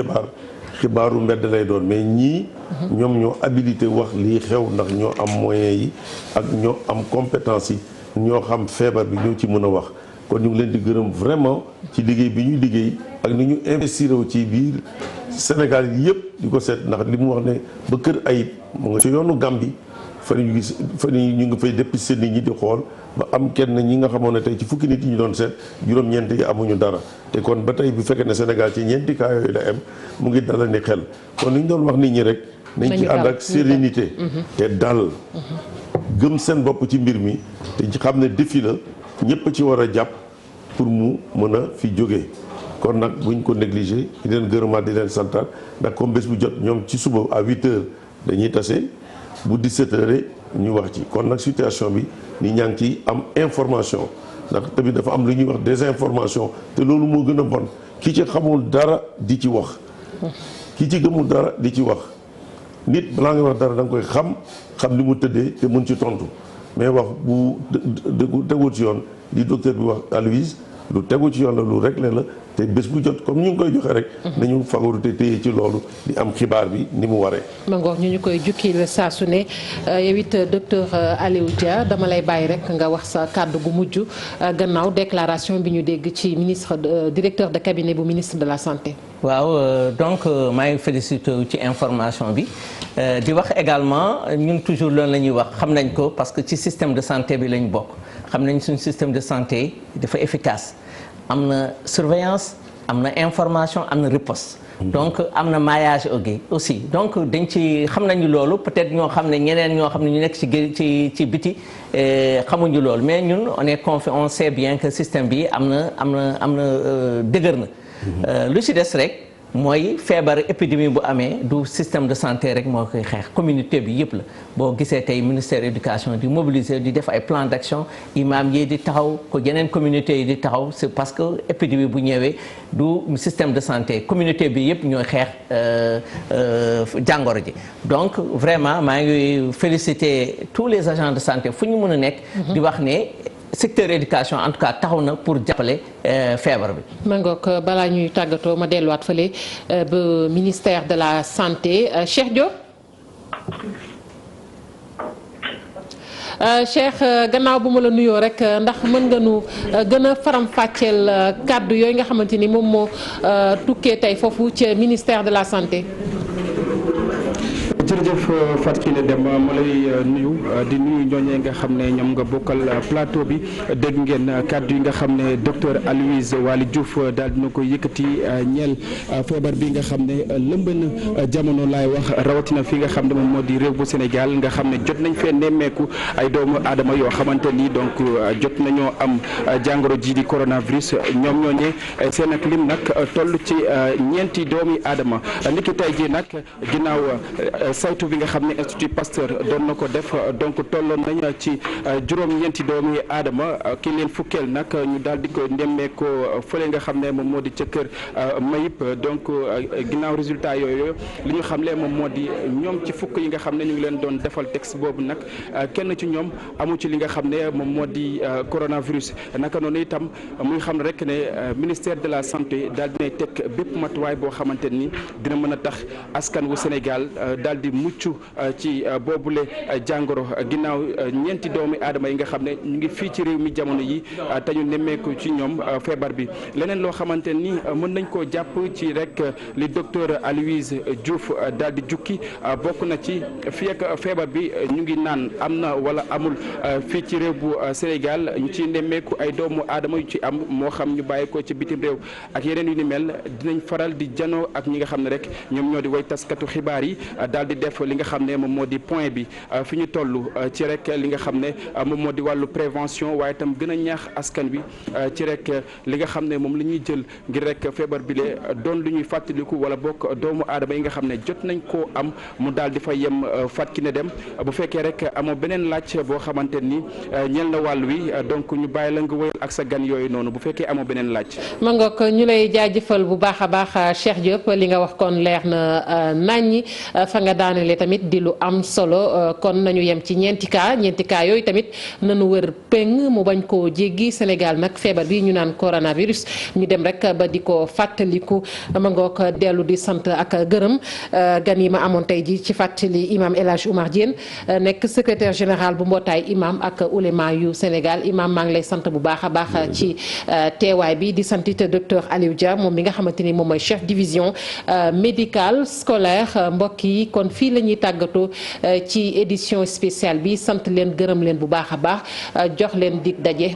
xibaaru mbedd lay doon mais ñii. ñoom ñoo habilité wax lii xew ndax ñoo am moyens yi ak ñoo am compétence yi. ñoo xam feebar bi ñoo ci mën a wax kon ñu ngi leen di gërëm vraiment ci liggéey bi ñuy liggéey ak ni ñu investir ci biir Sénégal yëpp di ko seet ndax li mu wax ne ba Kër Ayib mu nga ci yoonu Gambie fan ñu gis fan ñu ngi fay dépister nit ñi di xool ba am kenn ñi nga xamoon ne tey ci fukki nit yi ñu doon seet juróom-ñeent yi amuñu dara te kon ba tey bu fekkee ne Sénégal ci ñeenti cas yooyu la am mu ngi dalal ni xel kon li ñu doon wax nit ñi rek nañ ci ànd ak sérénité te dal gëm seen bopp ci mbir mi te ci xam ne défi la ñëpp ci war a jàpp pour mu mën a fi jógee kon nag buñ ko négligé di leen gërëmaat di leen santaat ndax comme bés bu jot ñoom ci suba à 8 heures dañuy tase bu 17 heures ñu wax ci kon nag situation bi ni ñaa ngi ci am information ndax tamit dafa am lu ñuy wax désinformation te loolu moo gën a bon ki ci xamul dara di ci wax ki ci gëmul dara di ci wax nit balaa nga wax dara da nga koy xam li mu tëddee te mën ci tontu mais wax bu tegul ci yoon li docteur bi wax Aloyse lu tegu ci yoon la lu réglé la te bés bu jot comme ñu ngi koy joxe rek nañu favorité téye ci loolu di am xibaar bi ni mu waree. ma ngoog ñu koy jukkil saa su ne yow it docteur Aliou Dia dama lay bàyyi rek nga wax sa kàddu gu mujj gannaaw déclaration bi ñu dégg ci ministre directeur de cabinet bu ministre de la santé. waaw donc maa ngi félicité ci information bi di wax également ñun toujours loolu la ñuy wax xam nañ ko parce que ci système de santé bi lañ bokk xam nañ suñu système de santé dafa efficace am na surveillance am na information am na riposte. donc am na maillage aussi donc dañ ci xam nañu loolu peut-être ñoo xam ne ñeneen ñoo xam ne ñu nekk ci biti xamuñu loolu mais ñun on est confiant on sait bien que système bi am na dëgër na. lu ci des rek mooy feebar épidémie bu amee du système de santé rek moo koy xeex communauté bi yëpp la boo gisee tey ministère éducation di mobiliser di def ay plan d'action imam yi di taxaw ko yeneen communauté yi di taxaw c'est parce que épidémie bu ñëwee du système de santé communauté bi yëpp ñooy xeex jàngoro ji donc vraiment maa ngi féliciter tous les agents de santé fu ñu mën a nekk di wax ne secteur éducation en tout cas taxaw na pour jàppale feebar bi. Mangook balaa ñuy tàggatoo ma delluwaat fële ba ministère de la santé Cheikh Diop. Cheikh gannaaw bu ma la nuyoo rek ndax mën nga nu gën a faram-fàcceel kàddu yooyu nga xamante ni moom moo tukkee tey foofu ci ministère de la santé. jërëjëf Fatou Kiné Deme ma lay nuyu di nuyu ñooñee nga xam ne ñoom nga bokkal plateau bi dégg ngeen kàddu yi nga xam ne docteur Aloyse Waly Diouf daal dina ko yëkkati ñeel feebar bi nga xam ne lëmb na jamono laay wax rawatina fi nga xam ne moom moo di réew bu Sénégal nga xam ne jot nañ fee nemmeeku ay doomu aadama yoo xamante ni donc jot nañoo am jàngoro ji di coronavirus ñoom ñooñee seen ak lim nag toll ci ñeenti doomi aadama niki tey jii nag ginnaaw saytu bi nga xam ne Institut Pasteur doon na ko def donc tolloon nañ ci juróom-ñeenti doomi aadama ki leen fukkeel nag ñu daal di ko nemmeekoo fële nga xam ne moom moo di ca kër Mayib donc ginnaaw résultat yooyu li ñu xamle moom moo di ñoom ci fukk yi nga xam ne ñu ngi leen doon defal texte boobu nag kenn ci ñoom amu ci li nga xam ne moom moo di coronavirus naka noonu itam muy xam rek ne ministère de la santé daal dinay teg bépp matuwaay boo xamante ni dina mën a tax askan wu Sénégal daal di mucc ci boobule jàngoro ginnaaw ñeenti doomi aadama yi nga xam ne ñu ngi fii ci réew mi jamono yi te ñu nemmeeku ci ñoom feebar bi leneen loo xamante ni mën nañ koo jàpp ci rek li docteur Aloyse Diouf daal di jukki bokk na ci fii ak feebar bi ñu ngi naan am na wala amul fii ci réew bu Sénégal ñu ci nemmeeku ay doomu aadama yu ci am moo xam ñu bàyyi ko ci bitim réew ak yeneen yu ni mel dinañ faral di janoo ak ñi nga xam ne rek ñoom ñoo di way taskatu xibaar yi daal di def li nga xam ne moom moo di point bi fi ñu toll ci rek li nga xam ne moom moo di wàllu prévention waaye itam gën a ñaax askan bi ci rek li nga xam ne moom la ñuy jël ngir rek feebar bi le doon lu ñuy fàttaliku wala bokk doomu aadama yi nga xam ne jot nañ koo am mu daal di fa yem Fatou Kiné Deme bu fekkee rek amoo beneen laaj boo xamante ni ñeel na wàll wi donc ñu bàyyi la nga wéyal ak sa gan yooyu noonu bu fekkee amoo beneen laaj. ma ngoog ñu lay jaajëfal bu baax a baax Cheikh Diop li nga wax kon leer na naññi fa nga daanele tamit di lu am solo kon nañu yem ci ñeenti cas yooyu tamit nañu wër péng mu bañ koo jéggi Sénégal nag feebar bi ñu naan coronavirus ñu dem rek ba di ko fàttaliku ma ngoog dellu di sant ak gërëm gan yi ma amoon tey ji ci fàttali imam El Hadj Oumar Diène nekk secrétaire général bu mbootaay imam ak ulema yu Sénégal imam maa ngi lay sant bu baax a baax ci teewaay bi di sant it docteur Aliou Dia moom mi nga xamante ni moom mooy chef division médicale scolaire mbokk yi kon fii la ñuy tàggatoo ci édition spéciale bi sant leen gërëm leen bu baax a baax jox leen dig daje.